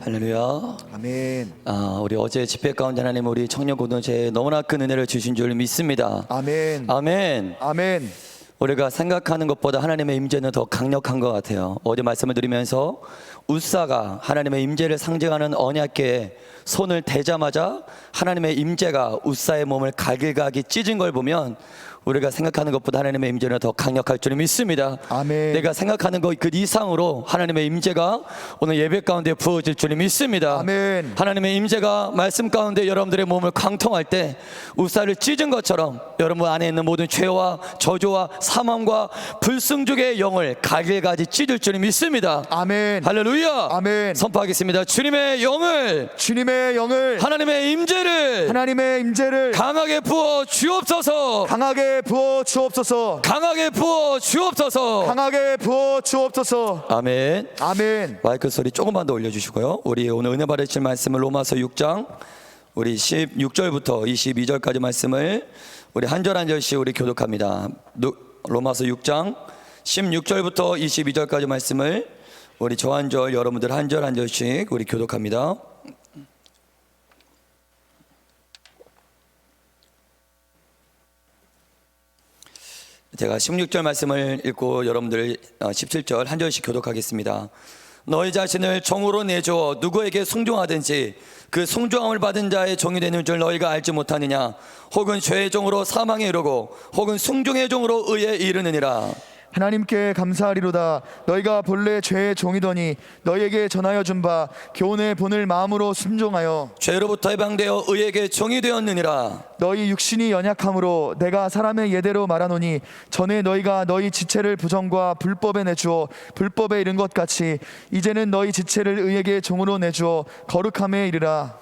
할렐루야. 아멘. 우리 어제 집회 가운데 하나님 우리 청년 공동체에 너무나 큰 은혜를 주신 줄 믿습니다. 아멘. 아멘. 아멘. 우리가 생각하는 것보다 하나님의 임재는 더 강력한 것 같아요. 어제 말씀을 드리면서 웃사가 하나님의 임재를 상징하는 언약궤에 손을 대자마자 하나님의 임재가 웃사의 몸을 갈길가기 찢은 걸 보면 우리가 생각하는 것보다 하나님의 임재는 더 강력할 줄 믿습니다. 아멘. 내가 생각하는 것 그 이상으로 하나님의 임재가 오늘 예배 가운데 부어질 줄 믿습니다. 아멘. 하나님의 임재가 말씀 가운데 여러분들의 몸을 강통할 때 우사를 찢은 것처럼 여러분 안에 있는 모든 죄와 저주와 사망과 불승족의 영을 갈길가지 찢을 줄 믿습니다. 아멘. 할렐루야. 아멘. 선포하겠습니다. 주님의 영을, 주님의 영을, 하나님의 임재를 하나님의 임재를 강하게 부어 주옵소서. 강하게 부어 주옵소서. 강하게 부어 주옵소서. 강하게 부어 주옵소서. 아멘. 아멘. 마이크 소리 조금만 더 올려주시고요. 우리 오늘 은혜 받으실 말씀을 로마서 6장 우리 16절부터 22절까지 말씀을 우리 한 절 한 절씩 우리 교독합니다. 로마서 6장 16절부터 22절까지 말씀을 우리 저 한 절 여러분들 한 절 한 절씩 우리 교독합니다. 제가 16절 말씀을 읽고 여러분들 17절 한 절씩 교독하겠습니다. 너희 자신을 종으로 내주어 누구에게 순종하든지 그 순종함을 받은 자의 종이 되는 줄 너희가 알지 못하느냐? 혹은 죄의 종으로 사망에 이르고 혹은 순종의 종으로 의에 이르느니라. 하나님께 감사하리로다. 너희가 본래 죄의 종이더니 너희에게 전하여 준 바 교훈의 본을 마음으로 순종하여 죄로부터 해방되어 의에게 종이 되었느니라. 너희 육신이 연약함으로 내가 사람의 예대로 말하노니 전에 너희가 너희 지체를 부정과 불법에 내주어 불법에 이른 것 같이 이제는 너희 지체를 의에게 종으로 내주어 거룩함에 이르라.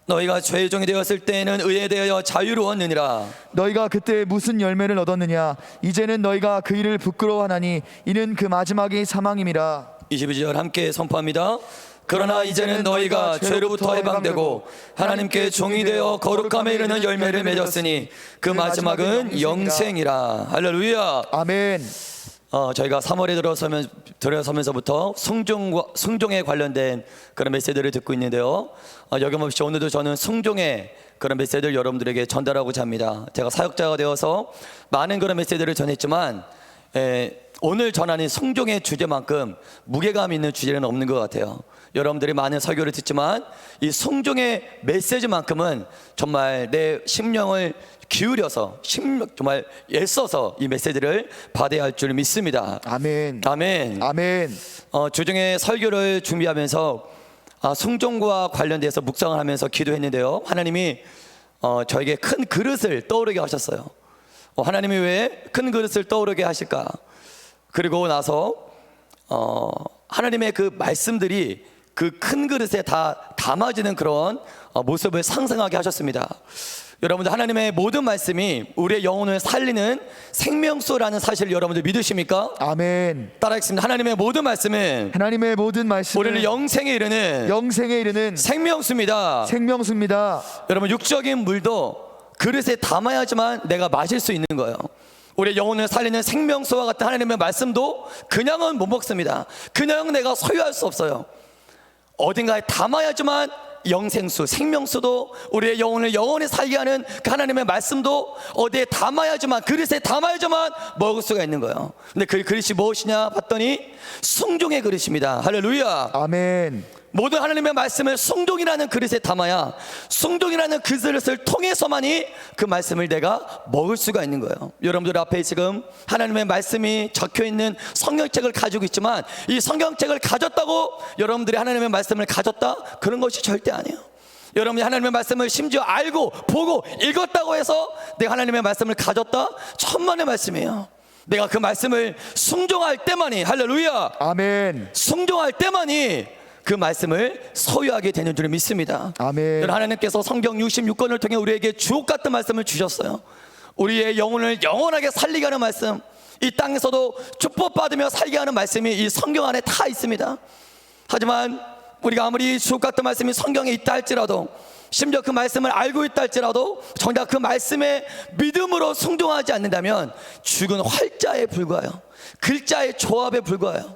너희가 죄의 종이 되었을 때에는 의에 대하여 자유로웠느니라. 너희가 그때 무슨 열매를 얻었느냐? 이제는 너희가 그 일을 부끄러워하나니 이는 그 마지막이 사망임이라. 22절 함께 선포합니다. 그러나 이제는 너희가 죄로부터 해방되고 하나님께 종이 되어 거룩함에 이르는 열매를 맺었으니 그 마지막은 영생이라. 할렐루야. 아멘. 저희가 3월에 들어서면서부터 순종에 관련된 그런 메시지를 듣고 있는데요. 여김없이 오늘도 저는 순종의 그런 메시지를 여러분들에게 전달하고자 합니다. 제가 사역자가 되어서 많은 그런 메시지를 전했지만 오늘 전하는 순종의 주제만큼 무게감 있는 주제는 없는 것 같아요. 여러분들이 많은 설교를 듣지만 이 순종의 메시지만큼은 정말 내 심령을 기울여서 정말 애써서 이 메시지를 받아야 할 줄 믿습니다. 아멘. 아멘. 아멘. 주중에 설교를 준비하면서 순종과 관련돼서 묵상을 하면서 기도했는데요. 하나님이 저에게 큰 그릇을 떠오르게 하셨어요. 하나님이 왜 큰 그릇을 떠오르게 하실까? 그리고 나서 하나님의 그 말씀들이 그 큰 그릇에 다 담아지는 그런 모습을 상상하게 하셨습니다. 여러분들 하나님의 모든 말씀이 우리의 영혼을 살리는 생명수라는 사실을 여러분들 믿으십니까? 아멘. 따라하겠습니다. 하나님의 모든 말씀은 우리를 영생에 이르는 생명수입니다. 생명수입니다. 여러분 육적인 물도 그릇에 담아야지만 내가 마실 수 있는 거예요. 우리의 영혼을 살리는 생명수와 같은 하나님의 말씀도 그냥은 못 먹습니다. 그냥 내가 소유할 수 없어요. 어딘가에 담아야지만 영생수, 생명수도 우리의 영혼을 영원히 살게 하는 그 하나님의 말씀도 어디에 담아야지만, 그릇에 담아야지만 먹을 수가 있는 거예요. 근데 그 그릇이 무엇이냐 봤더니 순종의 그릇입니다. 할렐루야. 아멘. 모든 하나님의 말씀을 순종이라는 그릇에 담아야 순종이라는 그 그릇을 통해서만이 그 말씀을 내가 먹을 수가 있는 거예요. 여러분들 앞에 지금 하나님의 말씀이 적혀있는 성경책을 가지고 있지만 이 성경책을 가졌다고 여러분들이 하나님의 말씀을 가졌다? 그런 것이 절대 아니에요. 여러분이 하나님의 말씀을 심지어 알고 보고 읽었다고 해서 내가 하나님의 말씀을 가졌다? 천만의 말씀이에요. 내가 그 말씀을 순종할 때만이, 할렐루야, 아멘. 순종할 때만이 그 말씀을 소유하게 되는 줄 믿습니다. 아멘. 하나님께서 성경 66권을 통해 우리에게 주옥 같은 말씀을 주셨어요. 우리의 영혼을 영원하게 살리게 하는 말씀, 이 땅에서도 축복받으며 살게 하는 말씀이 이 성경 안에 다 있습니다. 하지만 우리가 아무리 주옥 같은 말씀이 성경에 있다 할지라도, 심지어 그 말씀을 알고 있다 할지라도 정작 그 말씀에 믿음으로 순종하지 않는다면 죽은 활자에 불과해요. 글자의 조합에 불과해요.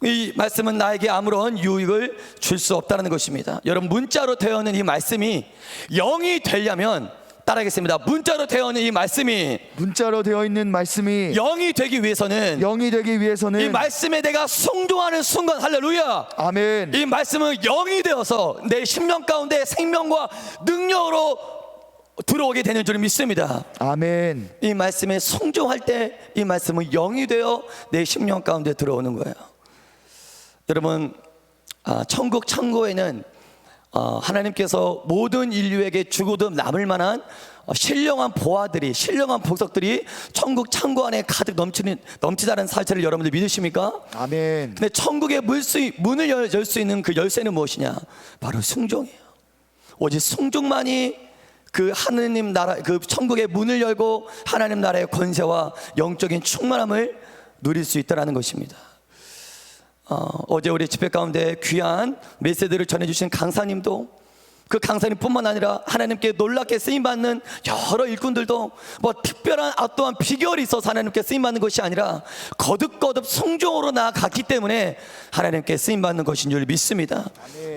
이 말씀은 나에게 아무런 유익을 줄 수 없다는 것입니다. 여러분, 문자로 되어 있는 이 말씀이 영이 되려면, 따라하겠습니다. 문자로 되어 있는 이 말씀이 문자로 되어 있는 말씀이 영이 되기 위해서는 영이 되기 위해서는 이 말씀에 내가 순종하는 순간, 할렐루야, 아멘. 이 말씀은 영이 되어서 내 심령 가운데 생명과 능력으로 들어오게 되는 줄 믿습니다. 아멘. 이 말씀에 순종할 때 이 말씀은 영이 되어 내 심령 가운데 들어오는 거예요. 여러분, 천국 창고에는 하나님께서 모든 인류에게 주고도 남을 만한 신령한 보화들이, 신령한 보석들이 천국 창고 안에 가득 넘치다는 사실을 여러분들 믿으십니까? 아멘. 근데 천국의 문을 열 수 있는 그 열쇠는 무엇이냐? 바로 순종이에요. 오직 순종만이 그 하느님 나라, 그 천국의 문을 열고 하나님 나라의 권세와 영적인 충만함을 누릴 수 있다는 것입니다. 어제 우리 집회 가운데 귀한 메시지를 전해주신 강사님도, 그 강사님뿐만 아니라 하나님께 놀랍게 쓰임받는 여러 일꾼들도 뭐 특별한 어떠한 비결이 있어서 하나님께 쓰임받는 것이 아니라 거듭거듭 순종으로 나아갔기 때문에 하나님께 쓰임받는 것인 줄 믿습니다.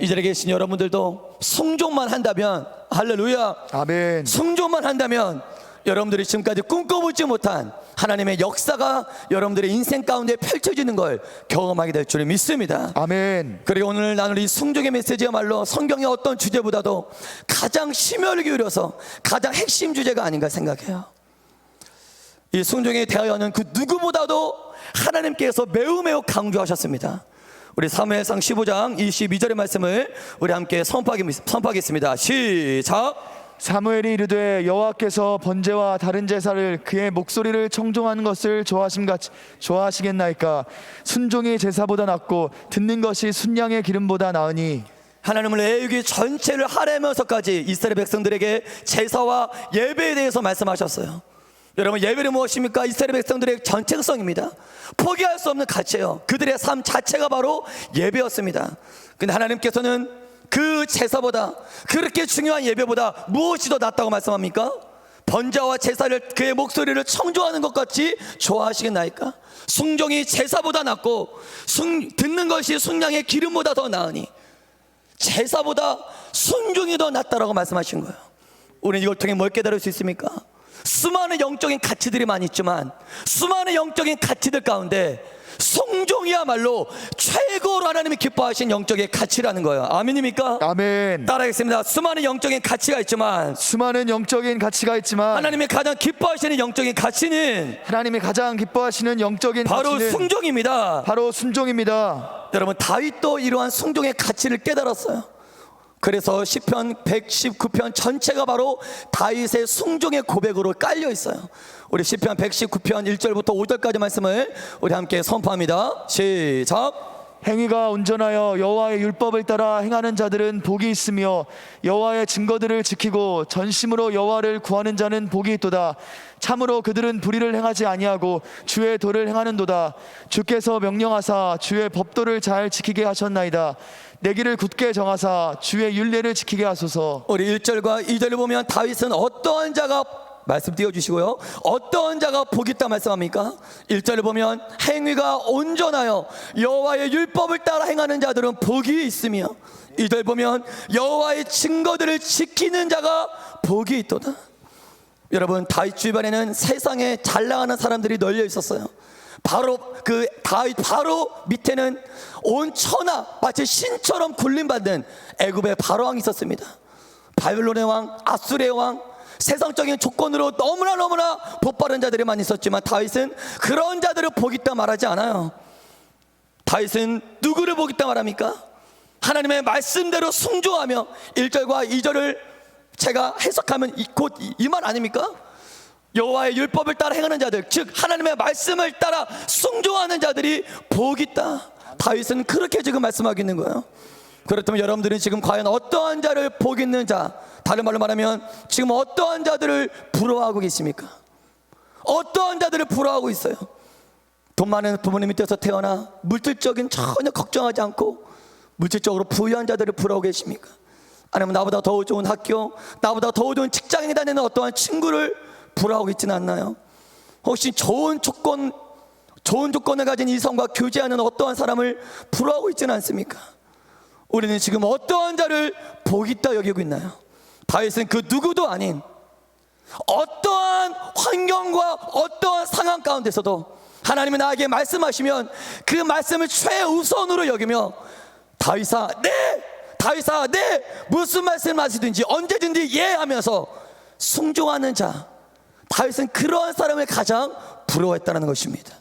이 자리에 계신 여러분들도 순종만 한다면, 할렐루야, 아멘. 순종만 한다면 여러분들이 지금까지 꿈꿔보지 못한 하나님의 역사가 여러분들의 인생 가운데 펼쳐지는 걸 경험하게 될 줄 믿습니다. 아멘. 그리고 오늘 나눌 이 순종의 메시지야말로 성경의 어떤 주제보다도 가장 심혈을 기울여서 가장 핵심 주제가 아닌가 생각해요. 이 순종에 대하여는 그 누구보다도 하나님께서 매우 강조하셨습니다. 우리 사무엘상 15장 22절의 말씀을 우리 함께 선포하겠습니다. 시작. 사무엘이 이르되 여호와께서 번제와 다른 제사를 그의 목소리를 청종하는 것을 좋아하시겠나이까? 순종이 제사보다 낫고 듣는 것이 순양의 기름보다 나으니. 하나님은 레위기 전체를 하려면서까지 이스라엘 백성들에게 제사와 예배에 대해서 말씀하셨어요. 여러분, 예배는 무엇입니까? 이스라엘 백성들의 정체성입니다. 포기할 수 없는 가치예요. 그들의 삶 자체가 바로 예배였습니다. 근데 하나님께서는 그 제사보다, 그렇게 중요한 예배보다 무엇이 더 낫다고 말씀합니까? 번제와 제사를, 그의 목소리를 청조하는 것 같이 좋아하시겠나이까? 순종이 제사보다 낫고 듣는 것이 순양의 기름보다 더 나으니 제사보다 순종이 더 낫다라고 말씀하신 거예요. 우리는 이걸 통해 뭘 깨달을 수 있습니까? 수많은 영적인 가치들이 많이 있지만 수많은 영적인 가치들 가운데 순종이야말로 최고로 하나님이 기뻐하신 영적인 가치라는 거예요. 아멘입니까? 아멘. 따라하겠습니다. 수많은 영적인 가치가 있지만 수많은 영적인 가치가 있지만 하나님이 가장 기뻐하시는 영적인 가치는 하나님이 가장 기뻐하시는 영적인 바로 가치는 순종입니다. 바로 순종입니다. 여러분, 다윗도 이러한 순종의 가치를 깨달았어요. 그래서 시편 119편 전체가 바로 다윗의 순종의 고백으로 깔려 있어요. 우리 시편 119편 1절부터 5절까지 말씀을 우리 함께 선포합니다. 시작. 행위가 온전하여 여호와의 율법을 따라 행하는 자들은 복이 있으며 여호와의 증거들을 지키고 전심으로 여호와를 구하는 자는 복이 있도다. 참으로 그들은 불의를 행하지 아니하고 주의 도를 행하는도다. 주께서 명령하사 주의 법도를 잘 지키게 하셨나이다. 내 길을 굳게 정하사 주의 율례를 지키게 하소서. 우리 1절과 2절을 보면 다윗은 어떠한 자가, 말씀 띄워주시고요, 어떠한 자가 복이 있다 말씀합니까? 1절을 보면 행위가 온전하여 여호와의 율법을 따라 행하는 자들은 복이 있으며, 2절 보면 여호와의 증거들을 지키는 자가 복이 있도다. 여러분, 다윗 주변에는 세상에 잘 나가는 사람들이 널려 있었어요. 바로 그 다윗 바로 밑에는 온 천하, 마치 신처럼 군림받는 애굽의 바로왕이 있었습니다. 바벨론의 왕, 아수르의 왕, 세상적인 조건으로 너무나 복바른 자들이 많이 있었지만 다윗은 그런 자들을 복있다 말하지 않아요. 다윗은 누구를 복있다 말합니까? 하나님의 말씀대로 순종하며, 1절과 2절을 제가 해석하면 곧 이 말 아닙니까? 여호와의 율법을 따라 행하는 자들, 즉 하나님의 말씀을 따라 순종하는 자들이 복이 있다. 다윗은 그렇게 지금 말씀하고 있는 거예요. 그렇다면 여러분들은 지금 과연 어떠한 자를 복 있는 자, 다른 말로 말하면 지금 어떠한 자들을 부러워하고 계십니까? 어떠한 자들을 부러워하고 있어요? 돈 많은 부모님 밑에서 태어나 물질적인 전혀 걱정하지 않고 물질적으로 부유한 자들을 부러워하고 계십니까? 아니면 나보다 더 좋은 학교, 나보다 더 좋은 직장에 다니는 어떠한 친구를 부러워하고 있지는 않나요? 혹시 좋은 조건, 좋은 조건을 가진 이성과 교제하는 어떠한 사람을 부러워하고 있지는 않습니까? 우리는 지금 어떠한 자를 복이 있다 여기고 있나요? 다윗은 그 누구도 아닌 어떠한 환경과 어떠한 상황 가운데서도 하나님이 나에게 말씀하시면 그 말씀을 최우선으로 여기며 다윗아 네 무슨 말씀을 하시든지 언제든지 예 하면서 순종하는 자, 다윗은 그러한 사람을 가장 부러워했다는 것입니다.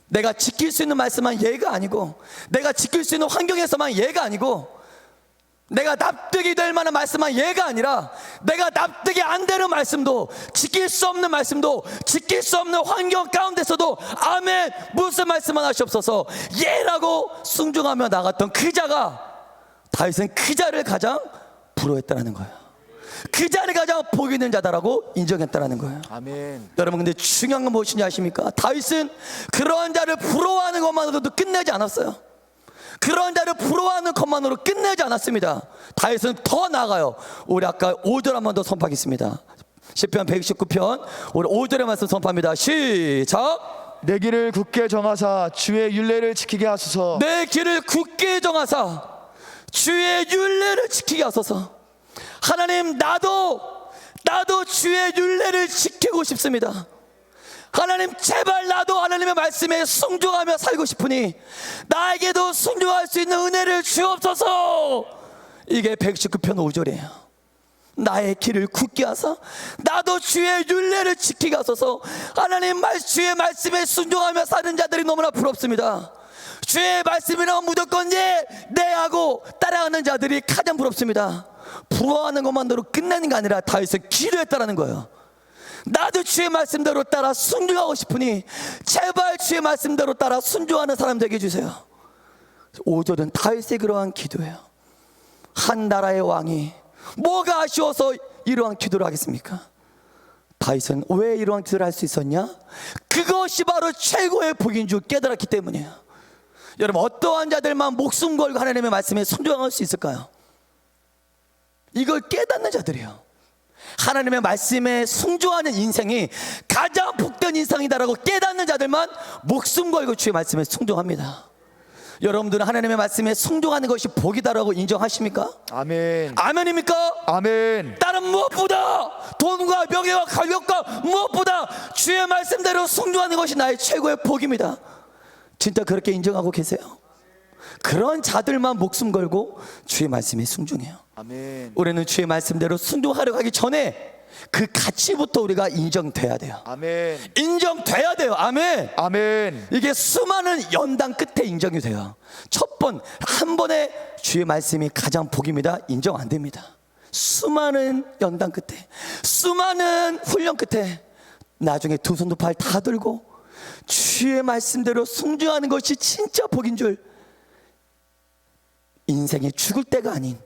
내가 지킬 수 있는 말씀만 예가 아니고, 내가 지킬 수 있는 환경에서만 예가 아니고, 내가 납득이 될 만한 말씀만 예가 아니라 내가 납득이 안 되는 말씀도, 지킬 수 없는 말씀도, 지킬 수 없는 환경 가운데서도 아멘 무슨 말씀만 하시옵소서 예라고 순종하며 나갔던 그 자가, 다윗은 그 자를 가장 부러워했다는 거예요. 그 자를 가장 복 있는 자다라고 인정했다는 거예요. 아멘. 여러분, 근데 중요한 건 무엇인지 아십니까? 다윗은 그러한 자를 부러워하는 것만으로도 끝내지 않았어요. 그런 자를 부러워하는 것만으로 끝내지 않았습니다. 다윗은 더 나아가요. 우리 아까 5절 한 번 더 선포하겠습니다. 시편 119편 우리 5절의 말씀 선포합니다. 시작. 내 길을 굳게 정하사 주의 율례를 지키게 하소서. 내 길을 굳게 정하사 주의 율례를 지키게 하소서. 하나님, 나도 주의 율례를 지키고 싶습니다. 하나님, 제발 나도 하나님의 말씀에 순종하며 살고 싶으니 나에게도 순종할 수 있는 은혜를 주옵소서. 이게 119편 5절이에요. 나의 길을 굳게 하사 나도 주의 율례를 지키게 하소서. 하나님, 주의 말씀에 순종하며 사는 자들이 너무나 부럽습니다. 주의 말씀이라면 무조건 네 하고 따라가는 자들이 가장 부럽습니다. 부러워하는 것만으로 끝내는 게 아니라 다윗은 기도했다라는 거예요. 나도 주의 말씀대로 따라 순종하고 싶으니 제발 주의 말씀대로 따라 순종하는 사람 되게 해주세요. 5절은 다윗의 그러한 기도예요. 한 나라의 왕이 뭐가 아쉬워서 이러한 기도를 하겠습니까? 다윗은 왜 이러한 기도를 할 수 있었냐? 그것이 바로 최고의 복인 줄 깨달았기 때문이에요. 여러분, 어떠한 자들만 목숨 걸고 하나님의 말씀에 순종할 수 있을까요? 이걸 깨닫는 자들이요. 하나님의 말씀에 순종하는 인생이 가장 복된 인생이다라고 깨닫는 자들만 목숨 걸고 주의 말씀에 순종합니다. 여러분들은 하나님의 말씀에 순종하는 것이 복이다라고 인정하십니까? 아멘. 아멘입니까? 아멘. 다른 무엇보다 돈과 명예와 권력과 무엇보다 주의 말씀대로 순종하는 것이 나의 최고의 복입니다. 진짜 그렇게 인정하고 계세요? 그런 자들만 목숨 걸고 주의 말씀에 순종해요. 아멘. 우리는 주의 말씀대로 순종하려고 하기 전에 그 가치부터 우리가 인정돼야 돼요. 아멘. 인정돼야 돼요. 아멘. 아멘. 이게 수많은 연단 끝에 인정이 돼요. 한 번에 주의 말씀이 가장 복입니다. 인정 안 됩니다. 수많은 연단 끝에, 수많은 훈련 끝에 나중에 두 손도 발 다 들고 주의 말씀대로 순종하는 것이 진짜 복인 줄, 인생이 죽을 때가 아닌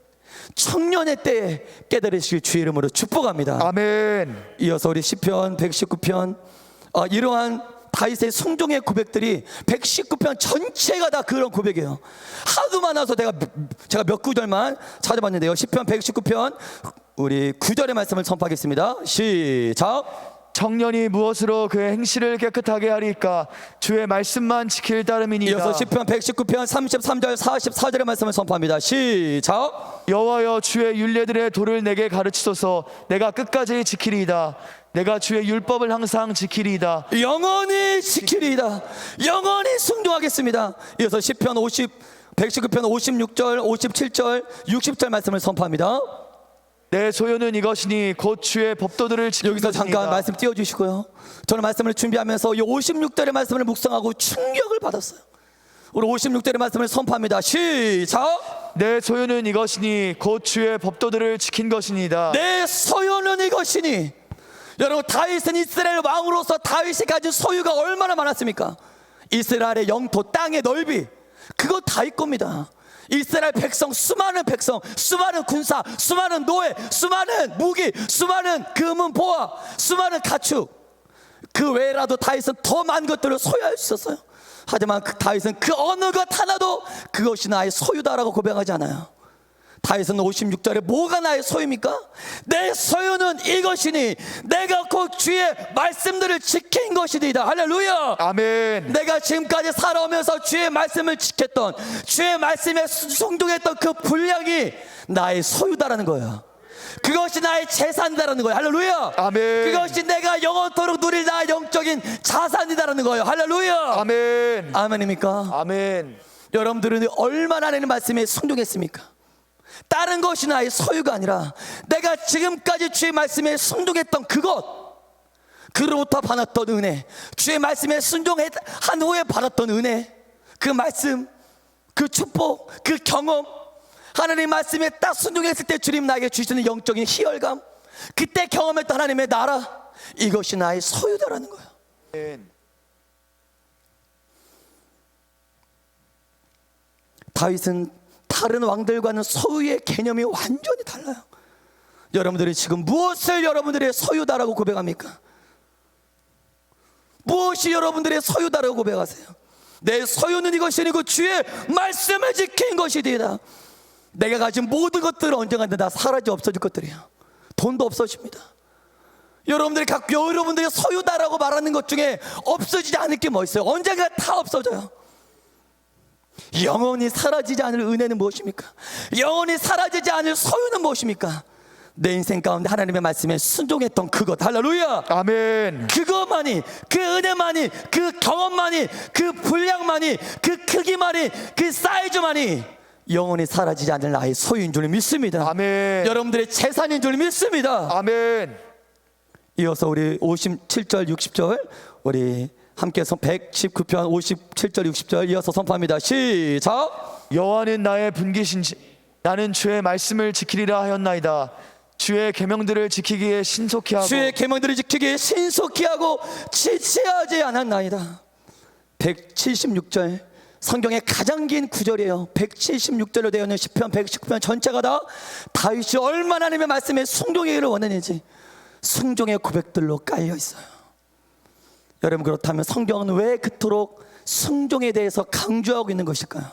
청년의 때에 깨달으시길 주의 이름으로 축복합니다. 아멘. 이어서 우리 시편 119편 이러한 다윗의 순종의 고백들이 119편 전체가 다 그런 고백이에요. 하도 많아서 제가 몇 구절만 찾아봤는데요. 시편 119편 우리 9절의 말씀을 선포하겠습니다. 시작. 청년이 무엇으로 그의 행실을 깨끗하게 하리까? 주의 말씀만 지킬 따름이니이다. 이어서 시편 119편 33절 44절의 말씀을 선포합니다. 시작. 여호와여, 주의 율례들의 도를 내게 가르치소서. 내가 끝까지 지키리이다. 내가 주의 율법을 항상 지키리이다. 영원히 지키리이다. 영원히 순종하겠습니다. 이어서 시편 119편 56절 57절 60절 말씀을 선포합니다. 내 소유는 이것이니 곧 주의 법도들을 지키는 여기서 것이니이다. 잠깐 말씀 띄워주시고요. 저는 말씀을 준비하면서 이 56절의 말씀을 묵상하고 충격을 받았어요. 우리 56절의 말씀을 선포합니다. 시작. 내 소유는 이것이니 곧 주의 법도들을 지킨 것이니이다. 내 소유는 이것이니. 여러분, 다윗은 이스라엘 왕으로서 다윗이 가진 소유가 얼마나 많았습니까? 이스라엘의 영토, 땅의 넓이, 그거 다윗 겁니다. 이스라엘 백성, 수많은 군사, 수많은 노예, 수많은 무기, 수많은 금은 보화, 수많은 가축, 그 외라도 다윗은 더 많은 것들을 소유할 수 있었어요. 하지만 다윗은 그 어느 것 하나도 그것이 나의 소유다라고 고백하지 않아요. 다윗은 56절에 뭐가 나의 소유입니까? 내 소유는 이것이니 내가 곧 주의 말씀들을 지킨 것이니이다. 할렐루야. 아멘. 내가 지금까지 살아오면서 주의 말씀을 지켰던, 주의 말씀에 순종했던 그 분량이 나의 소유다라는 거예요. 그것이 나의 재산이다라는 거예요. 할렐루야. 아멘. 그것이 내가 영원토록 누릴 나의 영적인 자산이다라는 거예요. 할렐루야. 아멘. 아멘입니까? 아멘. 여러분들은 얼마나 하나님의 말씀에 순종했습니까? 다른 것이 나의 소유가 아니라 내가 지금까지 주의 말씀에 순종했던 그것, 그로부터 받았던 은혜, 주의 말씀에 순종한 후에 받았던 은혜, 그 말씀, 그 축복, 그 경험, 하나님 말씀에 딱 순종했을 때 주님 나에게 주시는 영적인 희열감, 그때 경험했던 하나님의 나라, 이것이 나의 소유다라는 거예요. 아멘. 다윗은 다른 왕들과는 소유의 개념이 완전히 달라요. 여러분들이 지금 무엇을 여러분들의 소유다라고 고백합니까? 무엇이 여러분들의 소유다라고 고백하세요? 내 소유는 이것이 아니고 주의 말씀을 지킨 것이되다. 내가 가진 모든 것들은 언젠가 다 사라져 없어질 것들이에요. 돈도 없어집니다. 여러분들이 여러분들의 소유다라고 말하는 것 중에 없어지지 않을 게 뭐 있어요? 언젠가 다 없어져요. 영원히 사라지지 않을 은혜는 무엇입니까? 영원히 사라지지 않을 소유는 무엇입니까? 내 인생 가운데 하나님의 말씀에 순종했던 그것. 할렐루야. 아멘. 그것만이, 그 은혜만이, 그 경험만이, 그 분량만이, 그 크기만이, 그 사이즈만이 영원히 사라지지 않을 나의 소유인 줄 믿습니다. 아멘. 여러분들의 재산인 줄 믿습니다. 아멘. 이어서 우리 57절 60절 우리 함께 119편 57절 60절 이어서 선포합니다. 시작. 여호와는 나의 분기신지 나는 주의 말씀을 지키리라 하였나이다. 주의 계명들을 지키기에 신속히 하고 주의 계명들을 지키기에 신속히 하고 지체하지 않았나이다. 176절 성경의 가장 긴 구절이에요. 176절로 되어 있는 시편 119편 전체가 다 다윗이 얼마나 하나님의 말씀에 순종하기를 원했는지 순종의 고백들로 깔려 있어요. 여러분, 그렇다면 성경은 왜 그토록 순종에 대해서 강조하고 있는 것일까요?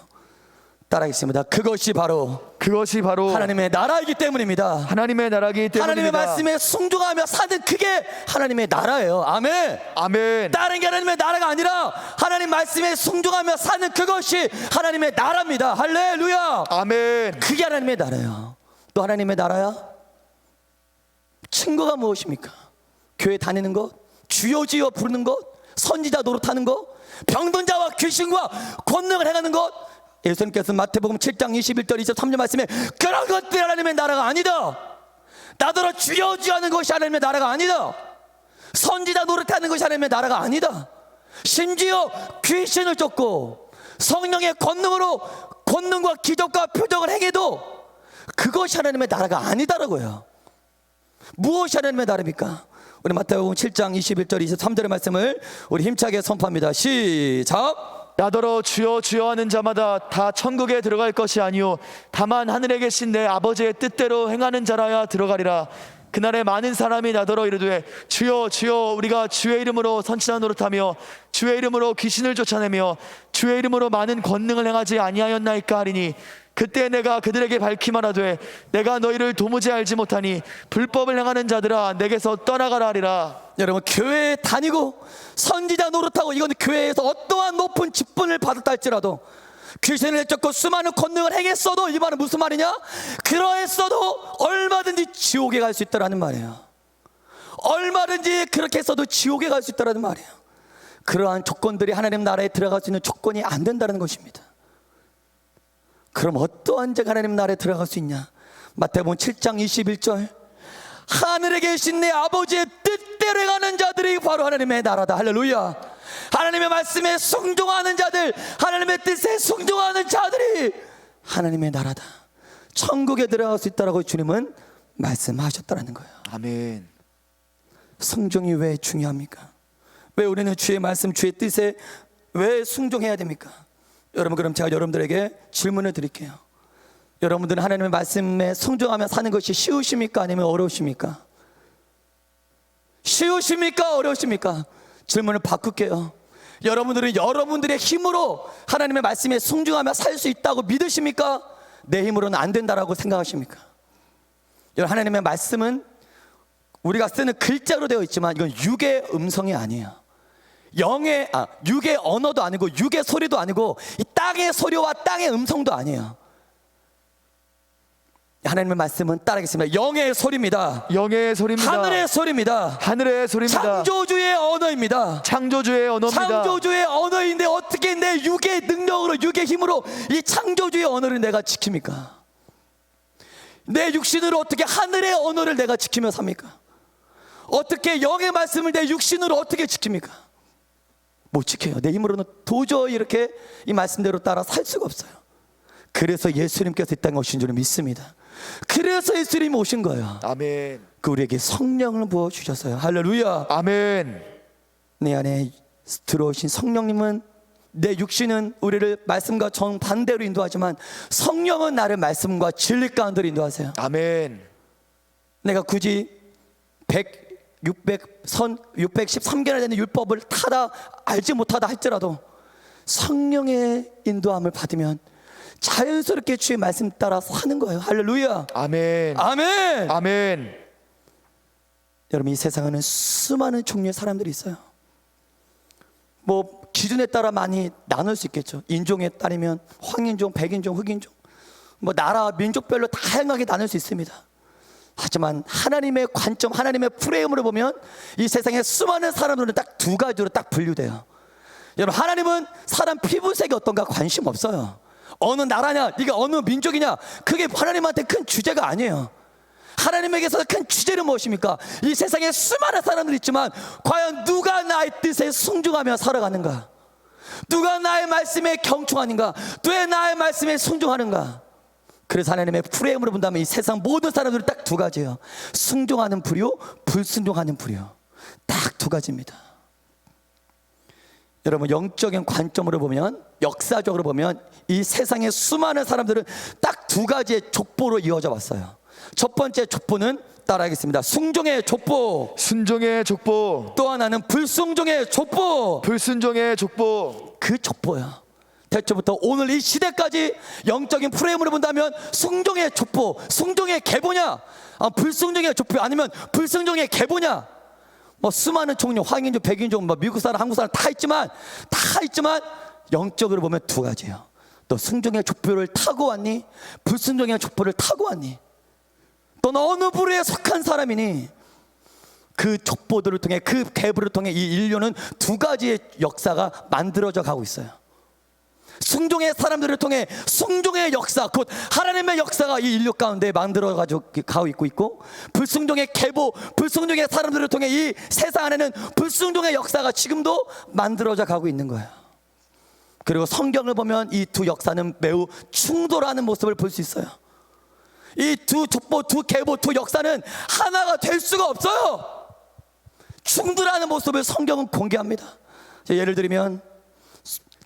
따라하겠습니다. 그것이 바로 하나님의 나라이기 때문입니다. 하나님의 나라이기 때문입니다. 하나님의 말씀에 순종하며 사는 그게 하나님의 나라예요. 아멘. 아멘. 다른 게 하나님의 나라가 아니라 하나님 말씀에 순종하며 사는 그것이 하나님의 나라입니다. 할렐루야. 아멘. 그게 하나님의 나라예요. 또 하나님의 나라야? 증거가 무엇입니까? 교회 다니는 것, 주여지여 부르는 것, 선지자 노릇하는 것, 병든 자와 귀신과 권능을 행하는 것. 예수님께서 마태복음 7장 21절 23절 말씀에 그런 것들이 하나님의 나라가 아니다. 나더러 주여지여 하는 것이 하나님의 나라가 아니다. 선지자 노릇하는 것이 하나님의 나라가 아니다. 심지어 귀신을 쫓고 성령의 권능과 기적과 표적을 행해도 그것이 하나님의 나라가 아니다라고요. 무엇이 하나님의 나라입니까? 우리 마태복음 7장 21절 23절의 말씀을 우리 힘차게 선포합니다. 시작. 나더러 주여 주여 하는 자마다 다 천국에 들어갈 것이 아니요 다만 하늘에 계신 내 아버지의 뜻대로 행하는 자라야 들어가리라. 그날에 많은 사람이 나더러 이르되 주여 주여 우리가 주의 이름으로 선지자 노릇하며 주의 이름으로 귀신을 쫓아내며 주의 이름으로 많은 권능을 행하지 아니하였나이까 하리니 그때 내가 그들에게 밝히 말하되 내가 너희를 도무지 알지 못하니 불법을 행하는 자들아 내게서 떠나가라 하리라. 여러분, 교회에 다니고 선지자 노릇하고 이건 교회에서 어떠한 높은 직분을 받았다 할지라도 귀신을 내쫓고 수많은 권능을 행했어도 이 말은 무슨 말이냐? 그러했어도 얼마든지 지옥에 갈 수 있다라는 말이에요. 얼마든지 그렇게 했어도 지옥에 갈 수 있다라는 말이에요. 그러한 조건들이 하나님 나라에 들어갈 수 있는 조건이 안 된다는 것입니다. 그럼 어떠한 자가 하나님 나라에 들어갈 수 있냐? 마태복음 7장 21절 하늘에 계신 내 아버지의 뜻대로 행하는 자들이 바로 하나님의 나라다. 할렐루야. 하나님의 말씀에 순종하는 자들, 하나님의 뜻에 순종하는 자들이 하나님의 나라다. 천국에 들어갈 수 있다라고 주님은 말씀하셨다는 거예요. 아멘. 순종이 왜 중요합니까? 왜 우리는 주의 말씀, 주의 뜻에 왜 순종해야 됩니까? 여러분, 그럼 제가 여러분들에게 질문을 드릴게요. 여러분들은 하나님의 말씀에 순종하며 사는 것이 쉬우십니까? 아니면 어려우십니까? 쉬우십니까? 어려우십니까? 질문을 바꿀게요. 여러분들은 여러분들의 힘으로 하나님의 말씀에 순종하며 살 수 있다고 믿으십니까? 내 힘으로는 안 된다라고 생각하십니까? 여러분, 하나님의 말씀은 우리가 쓰는 글자로 되어 있지만 이건 육의 음성이 아니에요. 육의 언어도 아니고 육의 소리도 아니고 이 땅의 소리와 땅의 음성도 아니에요. 하나님의 말씀은 따르겠습니다. 영의 소리입니다. 영의 소리입니다. 하늘의 소리입니다. 하늘의 소리입니다. 창조주의 언어입니다. 창조주의 언어입니다. 창조주의 언어인데 어떻게 내 육의 능력으로, 육의 힘으로 이 창조주의 언어를 내가 지킵니까? 내 육신으로 어떻게 하늘의 언어를 내가 지키며 삽니까? 어떻게 영의 말씀을 내 육신으로 어떻게 지킵니까? 못 지켜요. 내 힘으로는 도저히 이렇게 이 말씀대로 따라 살 수가 없어요. 그래서 예수님께서 이 땅에 오신 줄을 믿습니다. 그래서 예수님이 오신 거예요. 아멘. 그 우리에게 성령을 부어주셨어요. 할렐루야. 아멘. 내 안에 들어오신 성령님은, 내 육신은 우리를 말씀과 정반대로 인도하지만 성령은 나를 말씀과 진리 가운데로 인도하세요. 아멘. 내가 굳이 613개나 되는 율법을 알지 못하다 할지라도 성령의 인도함을 받으면 자연스럽게 주의 말씀 따라 사는 거예요. 할렐루야. 아멘. 아멘. 아멘. 여러분, 이 세상에는 수많은 종류의 사람들이 있어요. 뭐 기준에 따라 많이 나눌 수 있겠죠. 인종에 따르면 황인종, 백인종, 흑인종, 뭐 나라, 민족별로 다양하게 나눌 수 있습니다. 하지만 하나님의 관점, 하나님의 프레임으로 보면 이 세상에 수많은 사람들은 딱 두 가지로 딱 분류돼요. 여러분, 하나님은 사람 피부색이 어떤가 관심 없어요. 어느 나라냐, 네가 어느 민족이냐, 그게 하나님한테 큰 주제가 아니에요. 하나님에게서 큰 주제는 무엇입니까? 이 세상에 수많은 사람들이 있지만 과연 누가 나의 뜻에 순종하며 살아가는가? 누가 나의 말씀에 경청하는가? 누가 나의 말씀에 순종하는가? 그래서 하나님의 프레임으로 본다면 이 세상 모든 사람들이 딱 두 가지예요. 순종하는 부류, 불순종하는 부류. 딱 두 가지입니다. 여러분, 영적인 관점으로 보면, 역사적으로 보면 이 세상의 수많은 사람들은 딱 두 가지의 족보로 이어져 왔어요. 첫 번째 족보는 따라하겠습니다. 순종의 족보. 순종의 족보. 또 하나는 불순종의 족보. 불순종의 족보. 그 족보야. 대초부터 오늘 이 시대까지 영적인 프레임으로 본다면 순종의 족보, 순종의 계보냐, 불순종의 족보, 아니면 불순종의 계보냐. 뭐 수많은 종류, 황인종, 백인종, 뭐 미국 사람, 한국 사람 다 있지만 영적으로 보면 두 가지예요. 너 순종의 족보를 타고 왔니? 불순종의 족보를 타고 왔니? 너는 어느 부류에 속한 사람이니? 그 족보들을 통해, 그 계보를 통해 이 인류는 두 가지의 역사가 만들어져 가고 있어요. 순종의 사람들을 통해 순종의 역사, 곧 하나님의 역사가 이 인류 가운데 만들어 가고 있고, 불순종의 계보, 불순종의 사람들을 통해 이 세상 안에는 불순종의 역사가 지금도 만들어져 가고 있는 거예요. 그리고 성경을 보면 이 두 역사는 매우 충돌하는 모습을 볼 수 있어요. 이 두 족보, 두 계보, 두 역사는 하나가 될 수가 없어요. 충돌하는 모습을 성경은 공개합니다. 예를 들면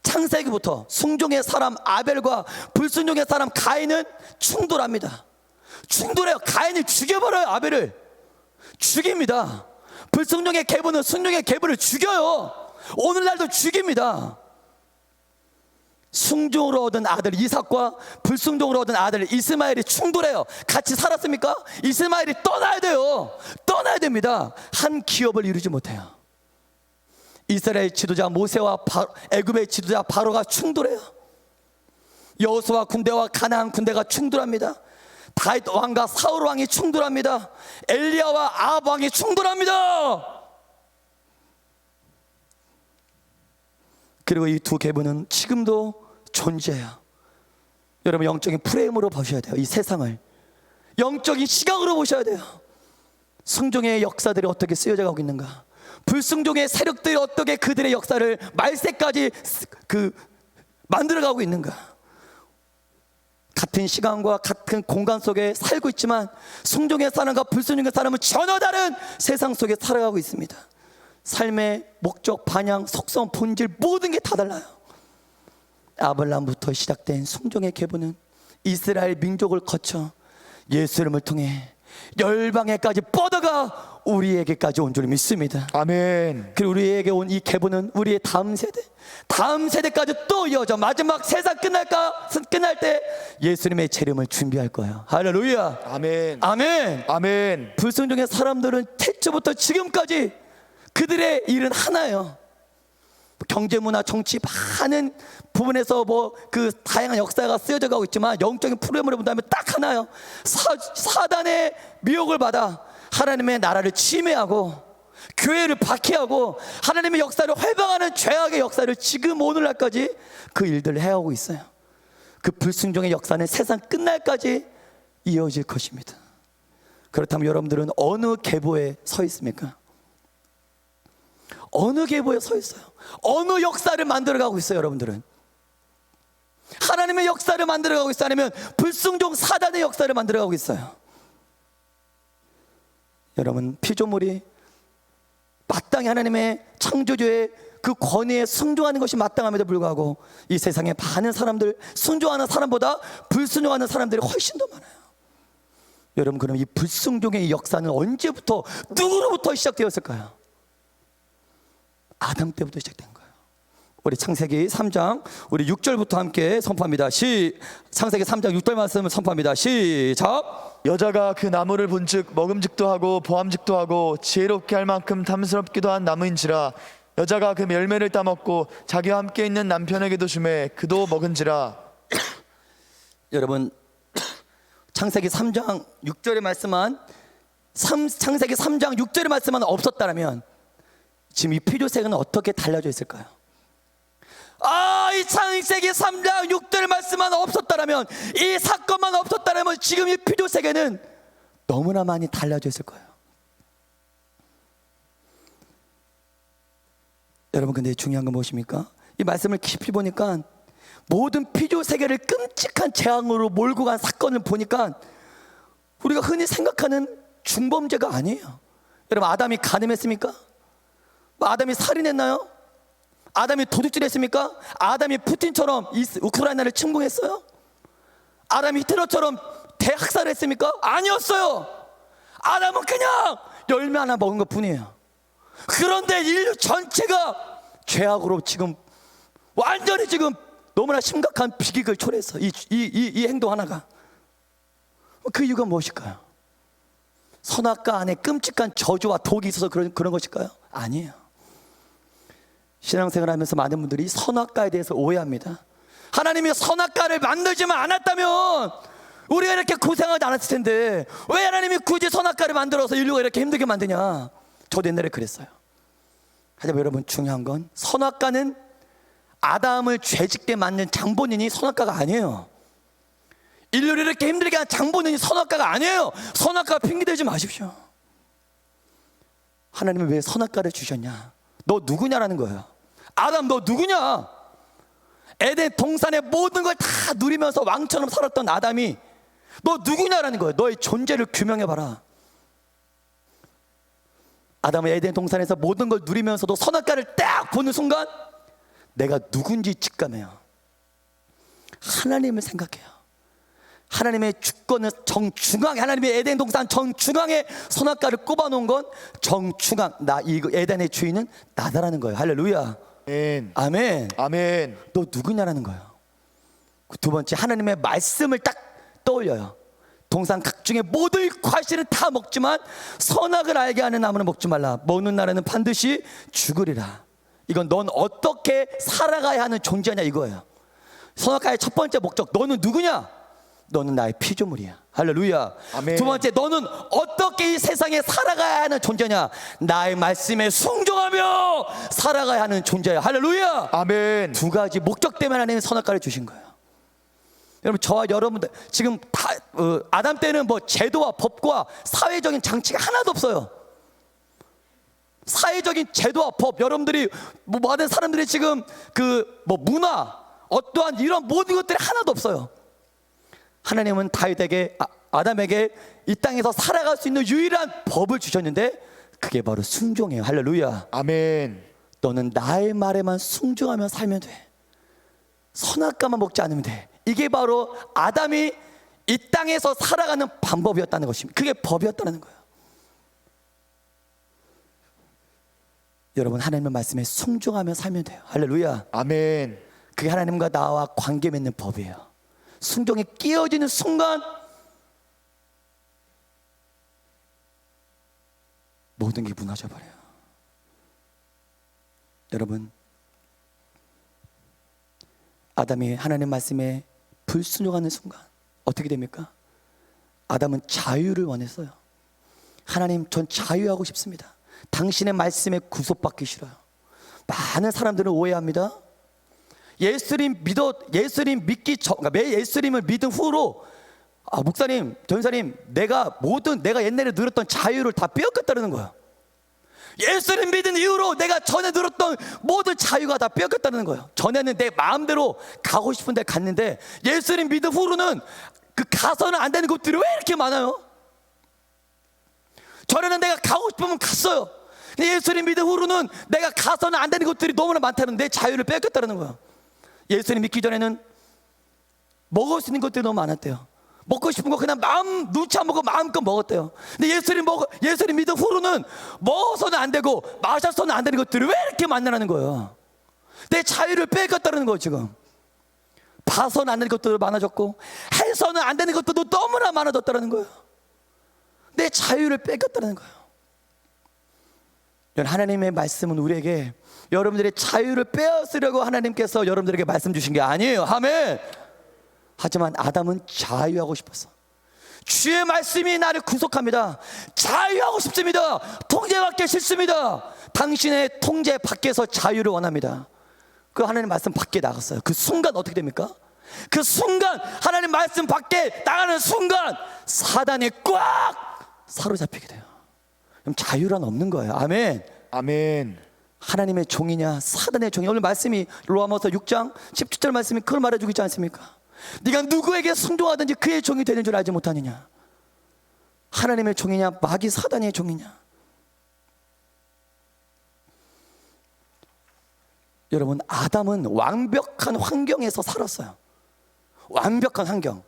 창세기부터 순종의 사람 아벨과 불순종의 사람 가인은 충돌합니다. 충돌해요. 가인을 죽여버려요. 아벨을 죽입니다. 불순종의 계보는 순종의 계보를 죽여요. 오늘날도 죽입니다. 순종으로 얻은 아들 이삭과 불순종으로 얻은 아들 이스마엘이 충돌해요. 같이 살았습니까? 이스마엘이 떠나야 돼요. 떠나야 됩니다. 한 기업을 이루지 못해요. 이스라엘 지도자 모세와 애굽의 지도자 바로가 충돌해요. 여호수아 군대와 가나안 군대가 충돌합니다. 다윗 왕과 사울 왕이 충돌합니다. 엘리야와 아합 왕이 충돌합니다. 그리고 이 두 계보는 지금도 존재해요. 여러분, 영적인 프레임으로 보셔야 돼요. 이 세상을 영적인 시각으로 보셔야 돼요. 순종의 역사들이 어떻게 쓰여져 가고 있는가, 불순종의 세력들이 어떻게 그들의 역사를 말세까지 만들어가고 있는가. 같은 시간과 같은 공간 속에 살고 있지만 순종의 사람과 불순종의 사람은 전혀 다른 세상 속에 살아가고 있습니다. 삶의 목적, 방향, 속성, 본질 모든 게 다 달라요. 아브라함부터 시작된 순종의 계보는 이스라엘 민족을 거쳐 예수님을 통해 열방에까지 뻗어가 우리에게까지 온 줄 믿습니다. 아멘. 그리고 우리에게 온 이 계보는 우리의 다음 세대까지 또 이어져 마지막 세상 끝날 때 예수님의 재림을 준비할 거예요. 할렐루야. 아멘. 아멘. 아멘. 불순종의 사람들은 태초부터 지금까지 그들의 일은 하나예요. 경제, 문화, 정치 많은 부분에서 뭐 그 다양한 역사가 쓰여져 가고 있지만 영적인 프로그램으로 본다면 딱 하나요. 사단의 미혹을 받아 하나님의 나라를 침해하고 교회를 박해하고 하나님의 역사를 회방하는 죄악의 역사를 지금 오늘날까지 그 일들을 해오고 있어요. 그 불순종의 역사는 세상 끝날까지 이어질 것입니다. 그렇다면 여러분들은 어느 계보에 서 있습니까? 어느 계보에 서 있어요? 어느 역사를 만들어가고 있어요? 여러분들은 하나님의 역사를 만들어가고 있어요? 아니면 불순종 사단의 역사를 만들어가고 있어요? 여러분, 피조물이 마땅히 하나님의 창조주의 그 권위에 순종하는 것이 마땅함에도 불구하고 이 세상에 많은 사람들, 순종하는 사람보다 불순종하는 사람들이 훨씬 더 많아요. 여러분, 그럼 이 불순종의 이 역사는 언제부터, 누구로부터 시작되었을까요? 아담 때부터 시작된 거예요. 우리 창세기 3장 우리 6절부터 함께 선포합니다. 창세기 3장 6절 말씀을 선포합니다. 시작. 여자가 그 나무를 본즉 먹음직도 하고 보암직도 하고 지혜롭게 할 만큼 탐스럽기도 한 나무인지라 여자가 그 열매를 따먹고 자기와 함께 있는 남편에게도 주매 그도 먹은지라. 여러분, 창세기 3장 6절의 말씀만 창세기 3장 6절의 말씀만 없었다면 지금 이 피조세계는 어떻게 달라져 있을까요? 이 창세기 3장 6절 말씀만 없었다면, 이 사건만 없었다면 지금 이 피조세계는 너무나 많이 달라져 있을 거예요. 여러분, 근데 중요한 건 무엇입니까? 이 말씀을 깊이 보니까 모든 피조세계를 끔찍한 재앙으로 몰고 간 사건을 보니까 우리가 흔히 생각하는 중범죄가 아니에요. 여러분, 아담이 간음했습니까? 아담이 살인했나요? 아담이 도둑질했습니까? 아담이 푸틴처럼 우크라이나를 침공했어요? 아담이 히틀러처럼 대학살을 했습니까? 아니었어요. 아담은 그냥 열매 하나 먹은 것 뿐이에요. 그런데 인류 전체가 죄악으로 지금 완전히 지금 너무나 심각한 비극을 초래했어. 이 행동 하나가. 그 이유가 무엇일까요? 선악과 안에 끔찍한 저주와 독이 있어서 그런 것일까요? 아니에요. 신앙생활 하면서 많은 분들이 선악과에 대해서 오해합니다. 하나님이 선악과를 만들지만 않았다면 우리가 이렇게 고생하지 않았을 텐데 왜 하나님이 굳이 선악과를 만들어서 인류가 이렇게 힘들게 만드냐? 저도 옛날에 그랬어요. 하지만 여러분, 중요한 건 선악과는 아담을 죄짓게 만든 장본인이 선악과가 아니에요. 인류를 이렇게 힘들게 한 장본인이 선악과가 아니에요. 선악과 핑계대지 마십시오. 하나님은 왜 선악과를 주셨냐? 너 누구냐라는 거예요. 아담, 너 누구냐? 에덴 동산의 모든 걸 다 누리면서 왕처럼 살았던 아담이 너 누구냐라는 거예요. 너의 존재를 규명해봐라. 아담은 에덴 동산에서 모든 걸 누리면서도 선악과를 딱 보는 순간 내가 누군지 직감해요. 하나님을 생각해요. 하나님의 주권은 정중앙에, 하나님의 에덴 동산 정중앙에 선악과를 꼽아놓은 건 정중앙, 이 에덴의 주인은 나다라는 거예요. 할렐루야. 아멘. 아멘. 아멘. 너 누구냐라는 거예요. 두 번째, 하나님의 말씀을 딱 떠올려요. 동산 각종의 모든 과실은 다 먹지만 선악을 알게 하는 나무는 먹지 말라. 먹는 날에는 반드시 죽으리라. 이건 넌 어떻게 살아가야 하는 존재냐 이거예요. 선악과의 첫 번째 목적, 너는 누구냐? 너는 나의 피조물이야. 할렐루야. 아멘. 두 번째, 너는 어떻게 이 세상에 살아가야 하는 존재냐? 나의 말씀에 순종하며 살아가야 하는 존재야. 할렐루야. 아멘. 두 가지 목적 때문에 하나님은 선악과를 주신 거예요. 여러분, 저와 여러분들 지금 다 아담 때는 뭐 제도와 법과 사회적인 장치가 하나도 없어요. 사회적인 제도와 법, 여러분들이 뭐 많은 사람들이 지금 그 뭐 문화, 어떠한 이런 모든 것들이 하나도 없어요. 하나님은 다윗에게, 아담에게 이 땅에서 살아갈 수 있는 유일한 법을 주셨는데 그게 바로 순종이에요. 할렐루야. 아멘. 너는 나의 말에만 순종하며 살면 돼. 선악과만 먹지 않으면 돼. 이게 바로 아담이 이 땅에서 살아가는 방법이었다는 것입니다. 그게 법이었다는 거예요. 여러분, 하나님의 말씀에 순종하며 살면 돼요. 할렐루야. 아멘. 그게 하나님과 나와 관계 맺는 법이에요. 순종에 끼어지는 순간 모든 게 무너져 버려요. 여러분, 아담이 하나님 말씀에 불순종하는 순간 어떻게 됩니까? 아담은 자유를 원했어요. 하나님, 전 자유하고 싶습니다. 당신의 말씀에 구속받기 싫어요. 많은 사람들은 오해합니다. 예수님 믿기 전, 그러니까 매 예수님을 믿은 후로 목사님, 전사님, 내가 옛날에 누렸던 자유를 다 빼앗겼다는 거야. 예수님 믿은 이후로 내가 전에 누렸던 모든 자유가 다 빼앗겼다는 거예요. 전에는 내 마음대로 가고 싶은 데 갔는데 예수님 믿은 후로는 그 가서는 안 되는 곳들이 왜 이렇게 많아요? 전에는 내가 가고 싶으면 갔어요. 근데 예수님 믿은 후로는 내가 가서는 안 되는 곳들이 너무나 많다는 내 자유를 빼앗겼다는 거예요. 예수님 믿기 전에는 먹을 수 있는 것들이 너무 많았대요. 먹고 싶은 거 그냥 눈치 안 보고 마음껏 먹었대요. 근데 예수님 믿은 후로는 먹어서는 안 되고 마셔서는 안 되는 것들이 왜 이렇게 많냐는 거예요. 내 자유를 빼앗겼다는 거예요. 지금 봐서는 안 되는 것들도 많아졌고 해서는 안 되는 것들도 너무나 많아졌다는 거예요. 내 자유를 뺏겼다는 거예요. 하나님의 말씀은 우리에게 여러분들의 자유를 빼앗으려고 하나님께서 여러분들에게 말씀 주신 게 아니에요. 아멘. 하지만 아담은 자유하고 싶었어. 주의 말씀이 나를 구속합니다. 자유하고 싶습니다. 통제받기 싫습니다. 당신의 통제 밖에서 자유를 원합니다. 그 하나님 말씀 밖에 나갔어요. 그 순간 어떻게 됩니까? 그 순간 하나님 말씀 밖에 나가는 순간 사단에 꽉 사로잡히게 돼요. 그럼 자유란 없는 거예요. 아멘. 아멘. 하나님의 종이냐 사단의 종이냐. 오늘 말씀이 로마서 6장 17절 말씀이 그걸 말해주고 있지 않습니까? 네가 누구에게 순종하든지 그의 종이 되는 줄 알지 못하느냐. 하나님의 종이냐 마귀 사단의 종이냐. 여러분, 아담은 완벽한 환경에서 살았어요. 완벽한 환경.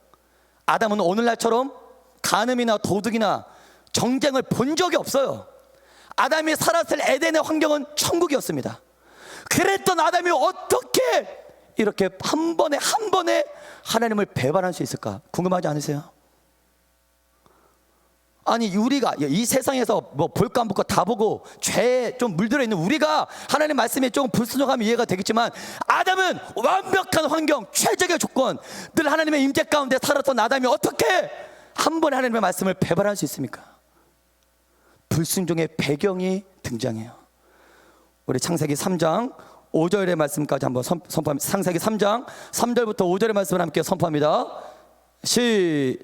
아담은 오늘날처럼 간음이나 도둑이나 정쟁을 본 적이 없어요. 아담이 살았을 에덴의 환경은 천국이었습니다. 그랬던 아담이 어떻게 이렇게 한 번에 하나님을 배반할 수 있을까? 궁금하지 않으세요? 아니, 우리가 이 세상에서 뭐 볼 거 안 볼 거 다 보고 죄에 좀 물들어 있는 우리가 하나님 말씀에 조금 불순종하면 이해가 되겠지만, 아담은 완벽한 환경, 최적의 조건, 늘 하나님의 임재 가운데 살았던 아담이 어떻게 한 번에 하나님의 말씀을 배반할 수 있습니까? 불순종의 배경이 등장해요. 우리 창세기 3장 5절의 말씀까지 한번 선포합니다. 창세기 3장 3절부터 5절의 말씀을 함께 선포합니다.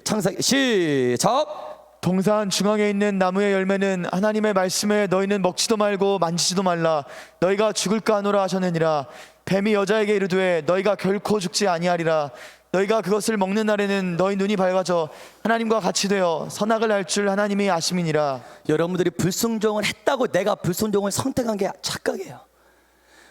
창세기 시작. 동산 중앙에 있는 나무의 열매는 하나님의 말씀에 너희는 먹지도 말고 만지지도 말라 너희가 죽을까 하노라 하셨느니라. 뱀이 여자에게 이르되 너희가 결코 죽지 아니하리라. 너희가 그것을 먹는 날에는 너희 눈이 밝아져 하나님과 같이 되어 선악을 알 줄 하나님이 아심이니라. 여러분들이 불순종을 했다고 내가 불순종을 선택한 게 착각이에요.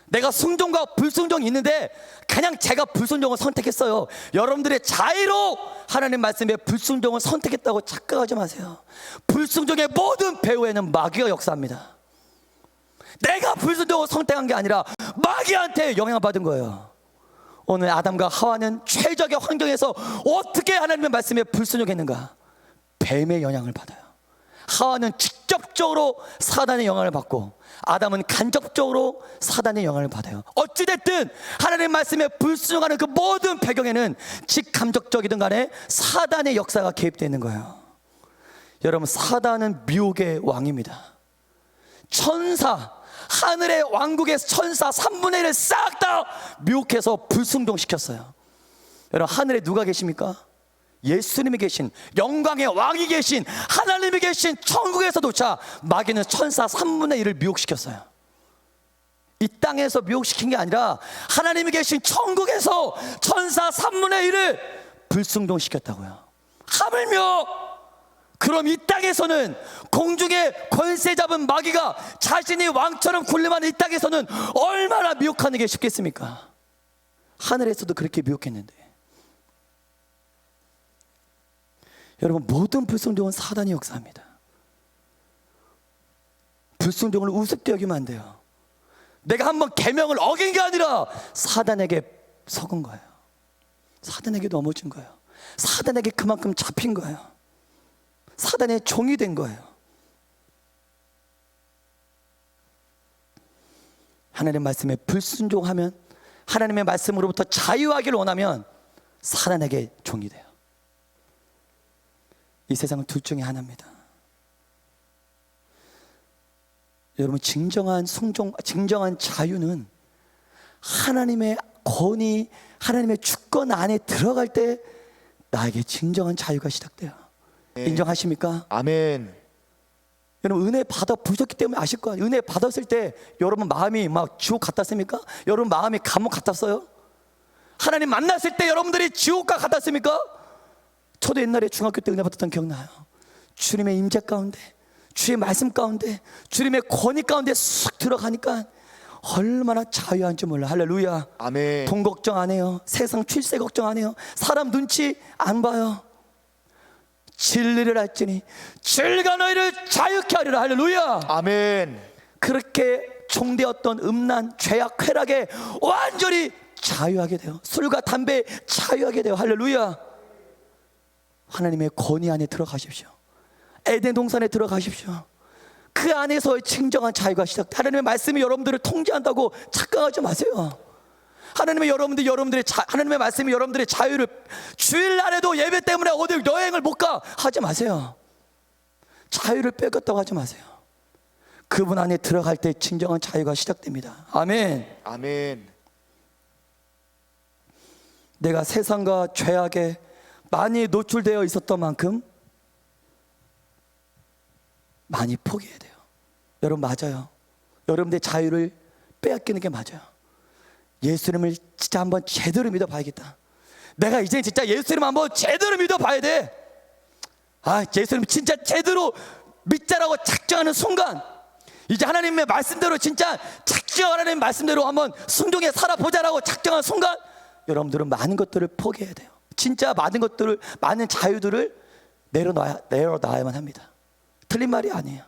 내가 순종과 불순종이 있는데 그냥 제가 불순종을 선택했어요. 여러분들의 자유로 하나님 말씀에 불순종을 선택했다고 착각하지 마세요. 불순종의 모든 배후에는 마귀가 역사합니다. 내가 불순종을 선택한 게 아니라 마귀한테 영향을 받은 거예요. 오늘 아담과 하와는 최적의 환경에서 어떻게 하나님의 말씀에 불순종했는가? 뱀의 영향을 받아요. 하와는 직접적으로 사단의 영향을 받고 아담은 간접적으로 사단의 영향을 받아요. 어찌됐든 하나님의 말씀에 불순종하는 그 모든 배경에는 직감적적이든 간에 사단의 역사가 개입되어 있는 거예요. 여러분, 사단은 미혹의 왕입니다. 천사, 하늘의 왕국의 천사 3분의 1을 싹 다 미혹해서 불순종시켰어요. 여러분, 하늘에 누가 계십니까? 예수님이 계신, 영광의 왕이 계신, 하나님이 계신 천국에서조차 마귀는 천사 3분의 1을 미혹시켰어요. 이 땅에서 미혹시킨 게 아니라 하나님이 계신 천국에서 천사 3분의 1을 불순종시켰다고요. 하물며 그럼 이 땅에서는 공중에 권세 잡은 마귀가 자신이 왕처럼 군림하는 이 땅에서는 얼마나 미혹하는 게 쉽겠습니까? 하늘에서도 그렇게 미혹했는데 여러분, 모든 불순종은 사단이 역사합니다. 불순종을 우습게 여기면 안 돼요. 내가 한번 계명을 어긴 게 아니라 사단에게 속은 거예요. 사단에게 넘어진 거예요. 사단에게 그만큼 잡힌 거예요. 사단의 종이 된 거예요. 하나님의 말씀에 불순종하면, 하나님의 말씀으로부터 자유하기를 원하면 사단에게 종이 돼요. 이 세상은 둘 중에 하나입니다. 여러분, 진정한 순종, 진정한 자유는 하나님의 권위, 하나님의 주권 안에 들어갈 때 나에게 진정한 자유가 시작돼요. 인정하십니까? 아멘. 여러분, 은혜 받아 보셨기 때문에 아실 거예요. 은혜 받았을 때 여러분 마음이 막 지옥 같았습니까? 여러분 마음이 감옥 같았어요? 하나님 만났을 때 여러분들이 지옥과 같았습니까? 저도 옛날에 중학교 때 은혜 받았던 기억나요. 주님의 임재 가운데, 주의 말씀 가운데, 주님의 권위 가운데 쑥 들어가니까 얼마나 자유한지 몰라. 할렐루야. 아멘. 돈 걱정 안 해요. 세상 출세 걱정 안 해요. 사람 눈치 안 봐요. 진리를 알지니 주가 너희를 자유케 하리라. 할렐루야. 아멘. 그렇게 종되었던 음란, 죄악, 쾌락에 완전히 자유하게 돼요. 술과 담배에 자유하게 돼요. 할렐루야. 하나님의 권위 안에 들어가십시오. 에덴 동산에 들어가십시오. 그 안에서의 진정한 자유가 시작돼. 하나님의 말씀이 여러분들을 통제한다고 착각하지 마세요. 하나님의 말씀이 여러분들의 자유를, 주일날에도 예배 때문에 어디 여행을 못 가 하지 마세요. 자유를 뺏겼다고 하지 마세요. 그분 안에 들어갈 때 진정한 자유가 시작됩니다. 아멘. 아멘. 내가 세상과 죄악에 많이 노출되어 있었던 만큼 많이 포기해야 돼요. 여러분, 맞아요. 여러분들의 자유를 빼앗기는 게 맞아요. 예수님을 진짜 한번 제대로 믿어봐야겠다. 내가 이제 진짜 예수님 한번 제대로 믿어봐야 돼. 예수님 진짜 제대로 믿자라고 작정하는 순간, 이제 하나님의 말씀대로 진짜 작정하는 하나님의 말씀대로 한번 순종해 살아보자라고 작정한 순간, 여러분들은 많은 것들을 포기해야 돼요. 진짜 많은 것들을, 많은 자유들을 내려놔야만 합니다. 틀린 말이 아니에요.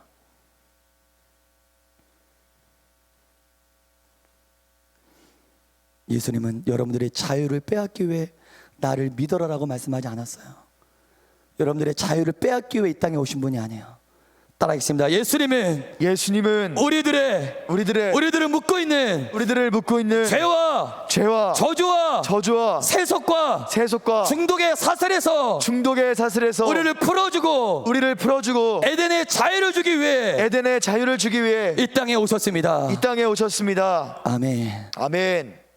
예수님은 여러분들의 자유를 빼앗기 위해 나를 믿어라라고 말씀하지 않았어요. 여러분들의 자유를 빼앗기 위해 이 땅에 오신 분이 아니에요. 따라하겠습니다. 예수님은 우리들을 묶고 있는 죄와 저주와 세속과 중독의 사슬에서 우리를 풀어주고 에덴의 자유를 주기 위해 이 땅에 오셨습니다. 아멘. 아멘.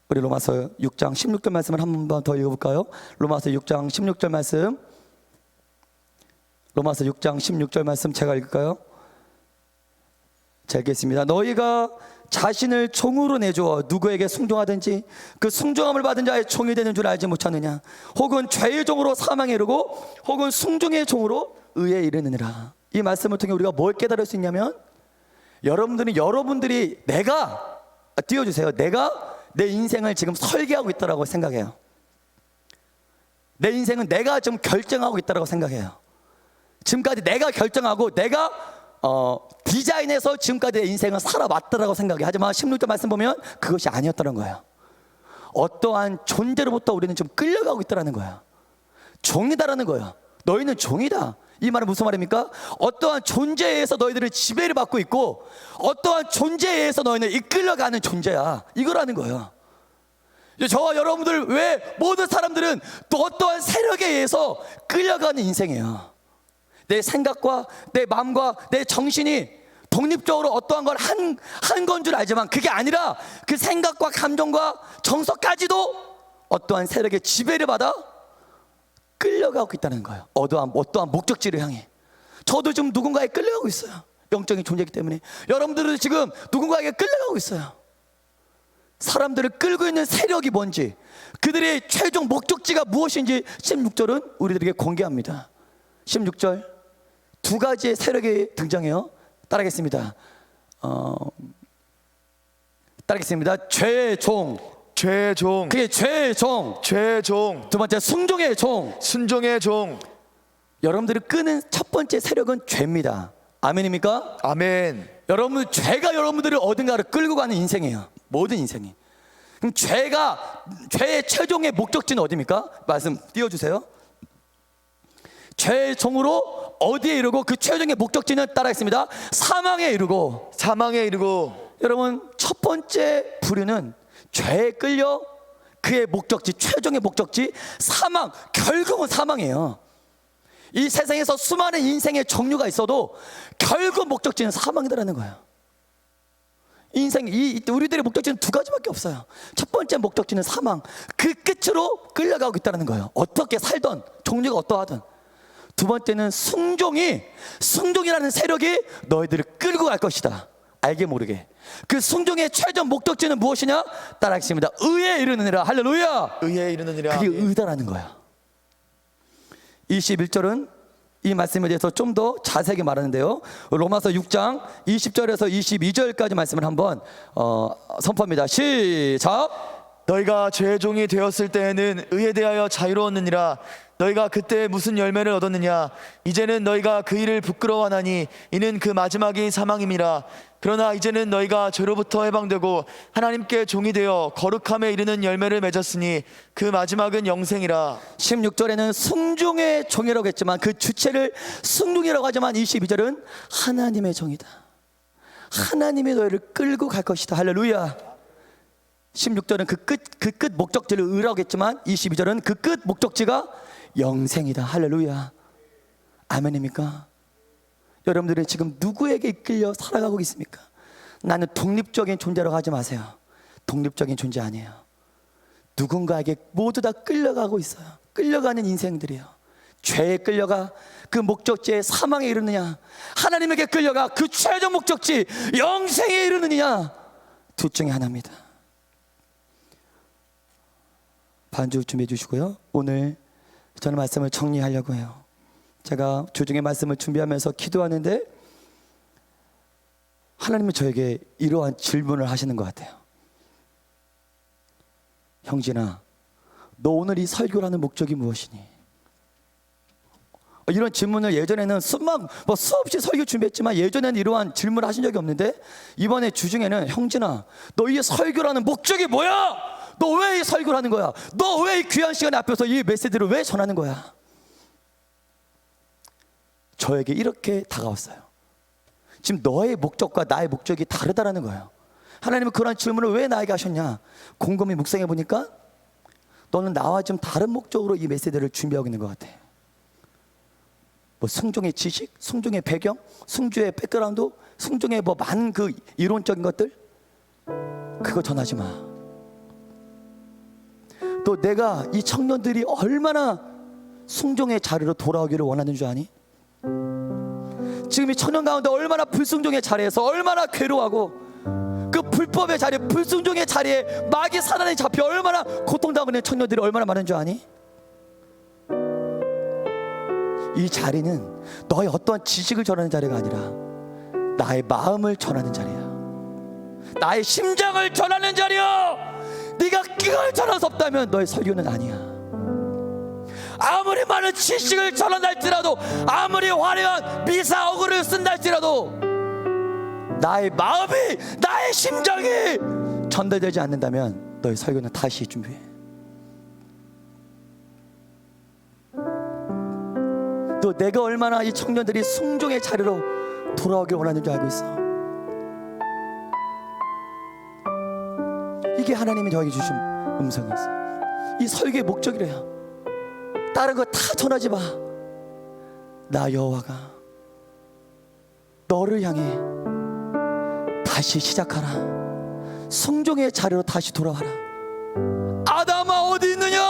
우리 로마서 6장 16절 말씀을 한 번 더 읽어볼까요? 로마서 6장 16절 말씀. 로마서 6장 16절 말씀 제가 읽을까요? 자, 읽겠습니다. 너희가 자신을 종으로 내주어 누구에게 순종하든지 그 순종함을 받은 자의 종이 되는 줄 알지 못하느냐? 혹은 죄의 종으로 사망에 이르고 혹은 순종의 종으로 의에 이르느니라. 이 말씀을 통해 우리가 뭘 깨달을 수 있냐면, 여러분들이 내가 내 인생을 지금 설계하고 있다고 생각해요. 내 인생은 내가 좀 결정하고 있다고 생각해요. 지금까지 내가 결정하고 내가 디자인해서 지금까지 내 인생을 살아왔다고 생각해. 하지만 16절 말씀 보면 그것이 아니었다는 거예요. 어떠한 존재로부터 우리는 좀 끌려가고 있다는 거예요. 종이다라는 거예요. 너희는 종이다. 이 말은 무슨 말입니까? 어떠한 존재에 의해서 너희들은 지배를 받고 있고 어떠한 존재에 의해서 너희는 이끌려가는 존재야. 이거라는 거예요. 저와 여러분들 외 모든 사람들은 또 어떠한 세력에 의해서 끌려가는 인생이에요. 내 생각과 내 마음과 내 정신이 독립적으로 어떠한 걸 한 건 줄 알지만 그게 아니라 그 생각과 감정과 정서까지도 어떠한 세력의 지배를 받아 끌려가고 있다는 거예요. 어떠한 목적지를 향해. 저도 지금 누군가에 끌려가고 있어요. 영적인 존재이기 때문에. 여러분들은 지금 누군가에게 끌려가고 있어요. 사람들을 끌고 있는 세력이 뭔지, 그들의 최종 목적지가 무엇인지 16절은 우리들에게 공개합니다. 16절 두 가지의 세력이 등장해요. 따라하겠습니다. 죄의 종. 그게 죄의 종. 죄의 종. 두 번째 순종의 종. 순종의 종. 여러분들을 끄는 첫 번째 세력은 죄입니다. 아멘입니까? 아멘. 여러분, 죄가 여러분들을 어딘가를 끌고 가는 인생이에요. 모든 인생이. 그럼 죄의 최종의 목적지는 어디입니까? 말씀 띄워주세요. 죄의 종으로 어디에 이르고 그 최종의 목적지는 따라했습니다. 사망에 이르고. 사망에 이르고. 여러분, 첫 번째 부류는 죄에 끌려 그의 목적지, 최종의 목적지 사망, 결국은 사망이에요. 이 세상에서 수많은 인생의 종류가 있어도 결국 목적지는 사망이라는 거예요. 인생, 우리들의 목적지는 두 가지밖에 없어요. 첫 번째 목적지는 사망, 그 끝으로 끌려가고 있다는 거예요. 어떻게 살던, 종류가 어떠하든. 두 번째는 순종이라는 세력이 너희들을 끌고 갈 것이다. 알게 모르게. 그 순종의 최종 목적지는 무엇이냐? 따라하겠습니다. 의에 이르느니라. 할렐루야. 의에 이르느니라. 그게 의다라는 거야. 21절은 이 말씀에 대해서 좀 더 자세하게 말하는데요. 로마서 6장 20절에서 22절까지 말씀을 한번 선포합니다. 시작. 너희가 죄의 종이 되었을 때에는 의에 대하여 자유로웠느니라. 너희가 그때 무슨 열매를 얻었느냐? 이제는 너희가 그 일을 부끄러워하나니 이는 그 마지막이 사망임이라. 그러나 이제는 너희가 죄로부터 해방되고 하나님께 종이 되어 거룩함에 이르는 열매를 맺었으니 그 마지막은 영생이라. 16절에는 순종의 종이라고 했지만 그 주체를 순종이라고 하지만 22절은 하나님의 종이다. 하나님이 너희를 끌고 갈 것이다. 할렐루야. 16절은 그 끝 목적지를 의라고 했지만 22절은 그 끝 목적지가 영생이다. 할렐루야. 아멘입니까? 여러분들이 지금 누구에게 이끌려 살아가고 있습니까? 나는 독립적인 존재라고 하지 마세요. 독립적인 존재 아니에요. 누군가에게 모두 다 끌려가고 있어요. 끌려가는 인생들이에요. 죄에 끌려가 그 목적지에 사망에 이르느냐, 하나님에게 끌려가 그 최종 목적지 영생에 이르느냐, 둘 중에 하나입니다. 반주 준비해 주시고요. 오늘 저는 말씀을 정리하려고 해요. 제가 주중에 말씀을 준비하면서 기도하는데 하나님은 저에게 이러한 질문을 하시는 것 같아요. 형진아, 너 오늘 이 설교를 하는 목적이 무엇이니? 이런 질문을 예전에는 수없이 설교 준비했지만 예전에는 이러한 질문을 하신 적이 없는데 이번에 주중에는 형진아, 너 이 설교라는 목적이 뭐야? 너 왜 이 설교를 하는 거야? 너 왜 이 귀한 시간 앞에서 이 메시지를 왜 전하는 거야? 저에게 이렇게 다가왔어요. 지금 너의 목적과 나의 목적이 다르다라는 거예요. 하나님은 그런 질문을 왜 나에게 하셨냐? 곰곰이 묵상해 보니까 너는 나와 좀 다른 목적으로 이 메시지를 준비하고 있는 것 같아. 뭐 순종의 지식, 순종의 배경, 순종의 백그라운드, 순종의 뭐 많은 그 이론적인 것들, 그거 전하지 마. 또 내가 이 청년들이 얼마나 순종의 자리로 돌아오기를 원하는 줄 아니? 지금 이 청년 가운데 얼마나 불순종의 자리에서 얼마나 괴로워하고 그 불법의 자리, 불순종의 자리에 마귀 사단에 잡혀 얼마나 고통당하고 있는 청년들이 얼마나 많은 줄 아니? 이 자리는 너의 어떠한 지식을 전하는 자리가 아니라 나의 마음을 전하는 자리야. 나의 심장을 전하는 자리야. 네가 그걸 전할 수 없다면 너의 설교는 아니야. 아무리 많은 지식을 전한다 할지라도, 아무리 화려한 미사 어구를 쓴다 할지라도 나의 마음이, 나의 심장이 전달되지 않는다면 너의 설교는 다시 준비해. 또 내가 얼마나 이 청년들이 순종의 자리로 돌아오길 원하는 줄 알고 있어. 이게 하나님이 저에게 주신 음성이었어. 이 설교의 목적이래요. 다른 거 다 전하지 마. 나 여호와가 너를 향해 다시 시작하라. 순종의 자리로 다시 돌아와라. 아담아 어디 있느냐?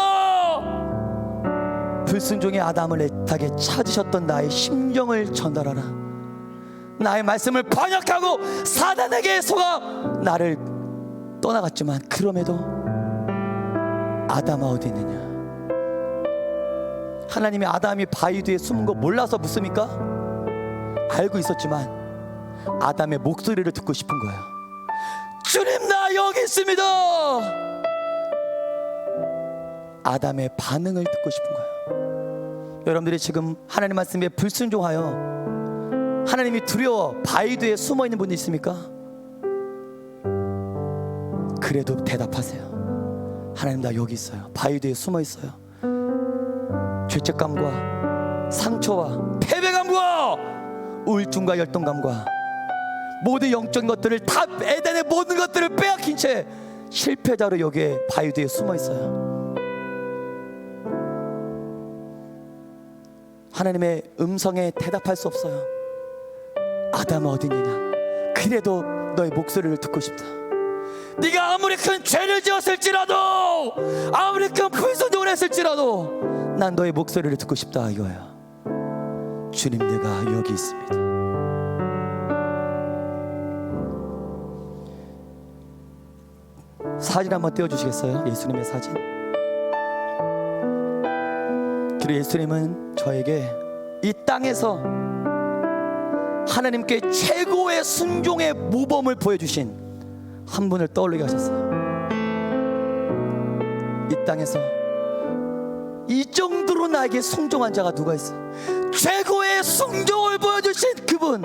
불순종의 아담을 애타게 찾으셨던 나의 심정을 전달하라. 나의 말씀을 번역하고 사단에게 속아 나를 떠나갔지만 그럼에도 아담아 어디 있느냐? 하나님이 아담이 바위 뒤에 숨은 거 몰라서 묻습니까? 알고 있었지만 아담의 목소리를 듣고 싶은 거예요. 주님, 나 여기 있습니다. 아담의 반응을 듣고 싶은 거예요. 여러분들이 지금 하나님 말씀에 불순종하여 하나님이 두려워 바위 뒤에 숨어 있는 분이 있습니까? 그래도 대답하세요. 하나님, 나 여기 있어요. 바위 뒤에 숨어 있어요. 죄책감과 상처와 패배감과 우울증과 열등감과 모든 영적인 것들을 다, 에덴의 모든 것들을 빼앗긴 채 실패자로 여기에 바위 뒤에 숨어 있어요. 하나님의 음성에 대답할 수 없어요. 아담아 어디 있느냐? 그래도 너의 목소리를 듣고 싶다. 네가 아무리 큰 죄를 지었을지라도, 아무리 큰 불순종을 했을지라도 난 너의 목소리를 듣고 싶다 이거야. 주님, 내가 여기 있습니다. 사진 한번 띄워주시겠어요? 예수님의 사진. 그리고 예수님은 저에게 이 땅에서 하나님께 최고의 순종의 모범을 보여주신 한 분을 떠올리게 하셨어요. 이 땅에서 이 정도로 나에게 순종한 자가 누가 있어? 최고의 순종을 보여주신 그분.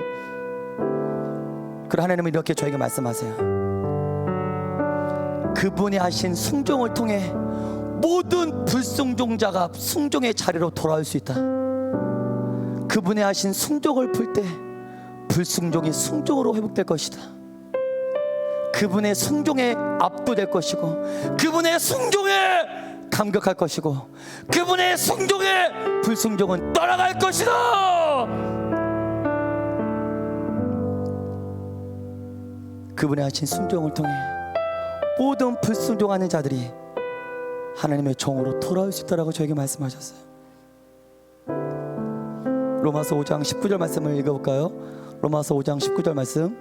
그리고 하나님은 이렇게 저에게 말씀하세요. 그분이 하신 순종을 통해 모든 불순종자가 순종의 자리로 돌아올 수 있다. 그분이 하신 순종을 풀 때 불순종이 순종으로 회복될 것이다. 그분의 순종에 압도될 것이고, 그분의 순종에 감격할 것이고, 그분의 순종에 불순종은 떠나갈 것이다. 그분의 하신 순종을 통해 모든 불순종하는 자들이 하나님의 종으로 돌아올 수 있다라고 저에게 말씀하셨어요. 로마서 5장 19절 말씀을 읽어볼까요? 로마서 5장 19절 말씀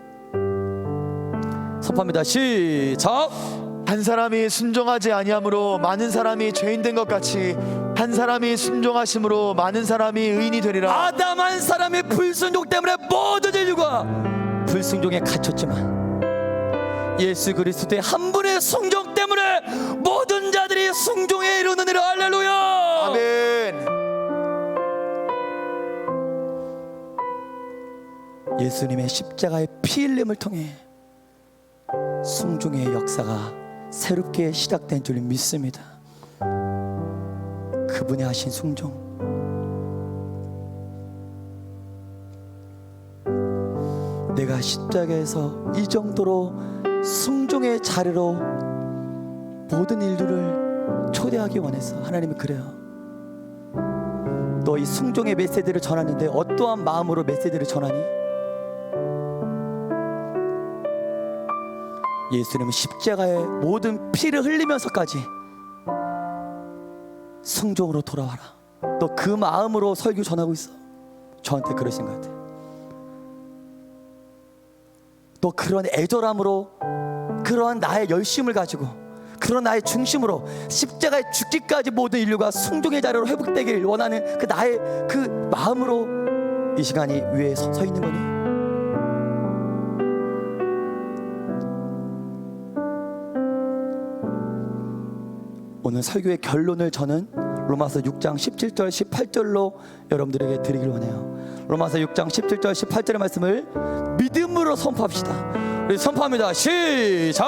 선포합니다. 시작. 한 사람이 순종하지 아니함으로 많은 사람이 죄인 된 것 같이 한 사람이 순종하심으로 많은 사람이 의인이 되리라. 아담 한 사람의 불순종 때문에 모든 인류가 불순종에 갇혔지만 예수 그리스도의 한 분의 순종 때문에 모든 자들이 순종에 이르느니라. 할렐루야. 아멘. 예수님의 십자가의 피 흘림을 통해 순종의 역사가 새롭게 시작된 줄 믿습니다. 그분이 하신 순종, 내가 십자가에서 이 정도로 순종의 자리로 모든 인류를 초대하기 원해서 하나님이 그래요. 너 이 순종의 메시지를 전하는데 어떠한 마음으로 메시지를 전하니? 예수님은 십자가에 모든 피를 흘리면서까지 순종으로 돌아와라. 너 그 마음으로 설교 전하고 있어. 저한테 그러신 것 같아요. 너 그런 애절함으로, 그러한 나의 열심을 가지고, 그런 나의 중심으로 십자가에 죽기까지 모든 인류가 순종의 자리로 회복되길 원하는 그 나의 그 마음으로 이 시간이 위에 서 있는 거니? 오늘 설교의 결론을 저는 로마서 6장 17절 18절로 여러분들에게 드리길 원해요. 로마서 6장 17절 18절의 말씀을 믿음으로 선포합시다. 우리 선포합니다. 시작.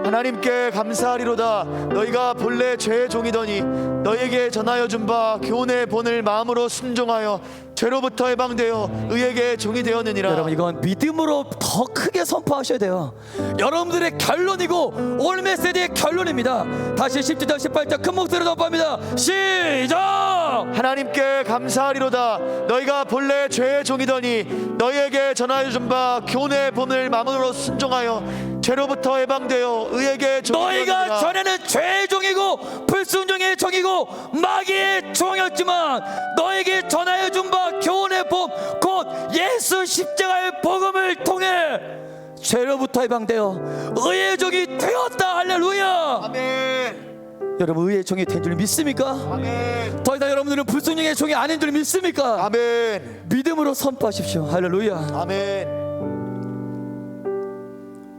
하나님께 감사하리로다. 너희가 본래 죄의 종이더니 너희에게 전하여 준 바 교훈의 본을 마음으로 순종하여 죄로부터 해방되어 의에게 종이 되었느니라. 여러분, 이건 믿음으로 더 크게 선포하셔야 돼요. 여러분들의 결론이고 오늘 메시지의 결론입니다. 다시 17절 18절 큰 목소리로 선포합니다. 시작. 하나님께 감사하리로다. 너희가 본래 죄의 종이더니 너희에게 전하여 준 바 교훈의 본을 마음으로 순종하여 죄로부터 해방되어 의에게 종이 너희가 되었느니라. 전에는 죄의 종이고 불순종의 종이고 마귀의 종이었지만 너에게 전하여 준 바 교훈의 복, 곧 예수 십자가의 복음을 통해 죄로부터 해방되어 의의 종이 되었다. 할렐루야. 아멘. 여러분, 의의 종이 된 줄 믿습니까? 아멘. 더 이상 여러분들은 불순종의 종이 아닌 줄 믿습니까? 아멘. 믿음으로 선포하십시오. 할렐루야. 아멘.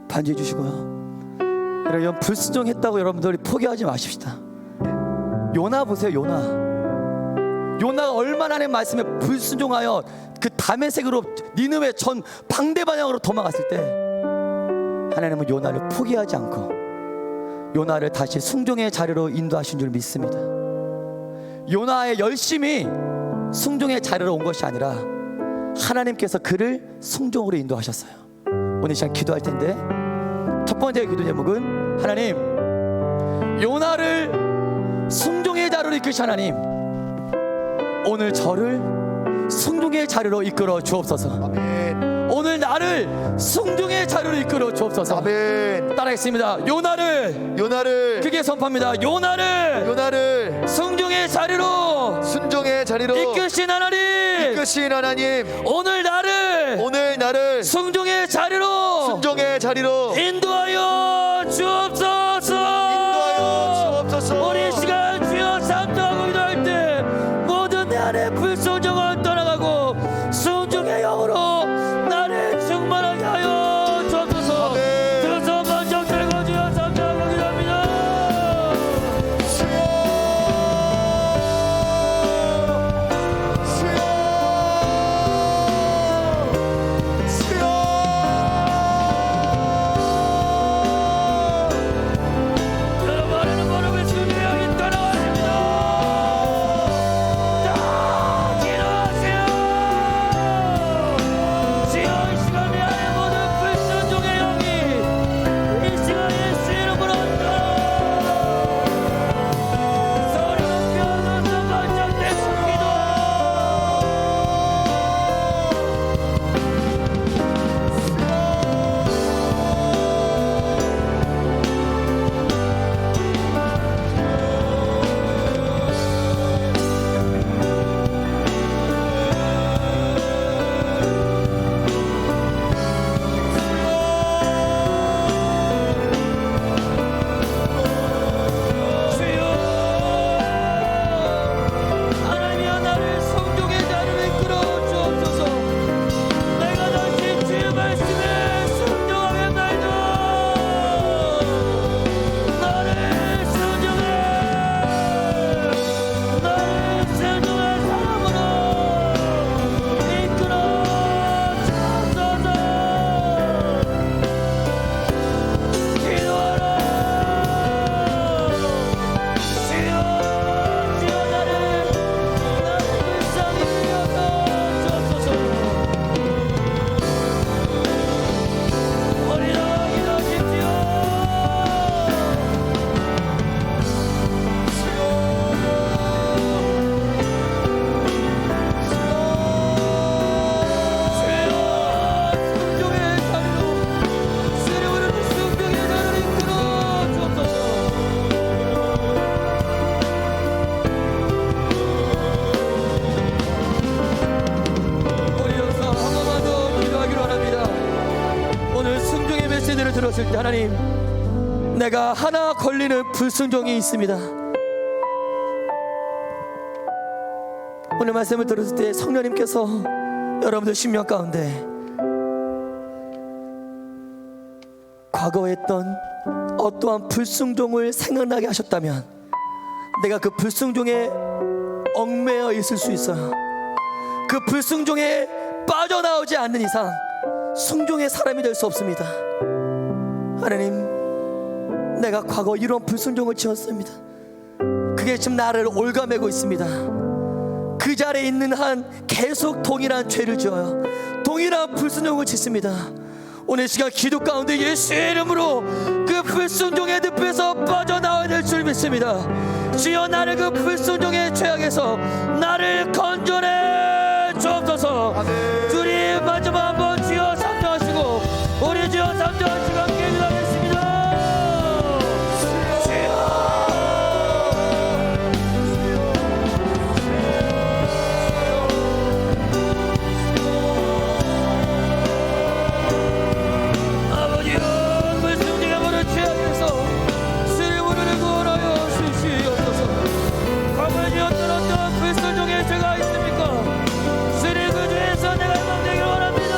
반주해 주시고요. 여러분, 불순종했다고 여러분들이 포기하지 마십시다. 요나 보세요. 요나 요나가 얼마나 하나님 말씀에 불순종하여 그 다메섹으로 니느웨 전 방대 방향으로 도망갔을 때 하나님은 요나를 포기하지 않고 요나를 다시 순종의 자리로 인도하신 줄 믿습니다. 요나의 열심히 순종의 자리로 온 것이 아니라 하나님께서 그를 순종으로 인도하셨어요. 오늘 시간 기도할 텐데 첫 번째 기도 제목은 하나님, 요나를 순종의 자리로 이끄신 하나님, 오늘 저를 순종의 자리로 이끌어 주옵소서. 아멘. 오늘 나를 순종의 자리로 이끌어 주옵소서. 아멘. 따라하겠습니다. 요나를 크게 선포합니다. 요나를 순종의 자리로 순종의 자리로 이끄신 하나님, 오늘 나를 순종의 자리로 인도하여 주옵소서. 우리 시간 주여 삼도하고 기도할 때 모든 내 안에 불순종을 떠나가고 순종의 영으로 나를 충만하게 하여 주옵소서. 들어서 먼저 들고 주여 삼도하고 기도합니다. 여러분은 모르고 순종의 영이 떠나와야 됩니다. 자, 기도하세요. 주여, 이 시간 내 안에 모든 불순종의 영이 이 시간 예수 이름으로 소리 높여 눈썹 반짝 내서 기도. 주여, 하나님이여 나를 성종의 자리로 이끌어 주옵소서. 내가 다시 주의 말씀에 순종하겠나이다. 나를 순종의 사람으로 이끌어 주옵소서. 기도하라. 주여 나를 불쌍히 여겨 주옵소서. 어리라 기도하십시오. 주여, 순종의 자리로 쓰려오는 순종의 자리를 이끌어 주옵소서. 우리 여기서 한 번만 더 기도하기로 합니다. 오늘 순종의 메시지를 들었을 때 하나님, 내가 하나 걸리는 불순종이 있습니다. 오늘 말씀을 들었을 때 성령님께서 여러분들 심령 가운데 과거에 했던 어떠한 불순종을 생각나게 하셨다면 내가 그 불순종에 얽매여 있을 수 있어요. 그 불순종에 빠져나오지 않는 이상 순종의 사람이 될 수 없습니다. 하나님, 내가 과거 이런 불순종을 지었습니다. 그게 지금 나를 올가매고 있습니다. 그 자리에 있는 한 계속 동일한 죄를 지어요. 동일한 불순종을 짓습니다. 오늘 시간 기도 가운데 예수의 이름으로 그 불순종의 늪에서 빠져나와야 될 줄 믿습니다. 주여, 나를 그 불순종의 죄악에서 나를 건져내 주옵소서. 아멘. 주님 마지막 한번 주여 삼정하시고 우리 주여 삼정하시고 함께 기도하겠습니다. 아버지여, 불순종의 모든 죄악에서 주님 우리를 구원하여 주시옵소서. 과거에 지었던 어떤 불순종의 죄가 있습니까? 주님 그 죄에서 내가 해방되기를 원합니다.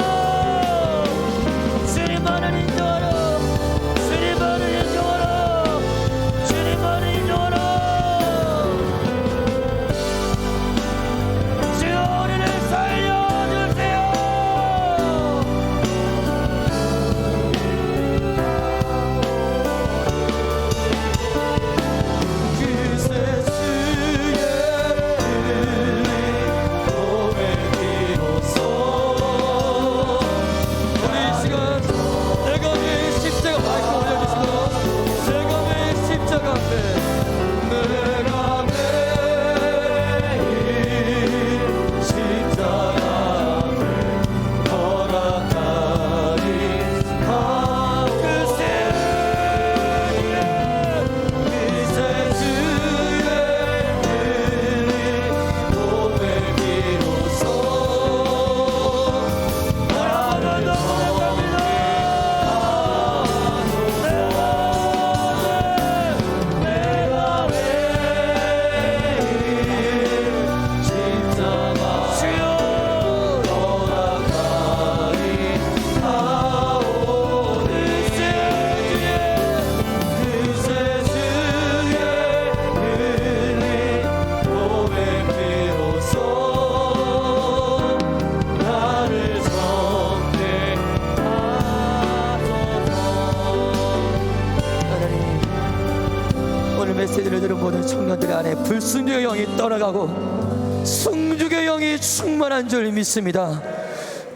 청년들의 안에 불순종의 영이 떠나가고 순종의 영이 충만한 줄 믿습니다.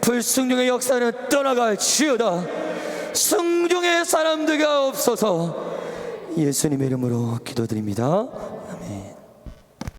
불순종의 역사는 떠나갈지어다. 순종의 사람들가 없어서 예수님의 이름으로 기도드립니다. 아멘.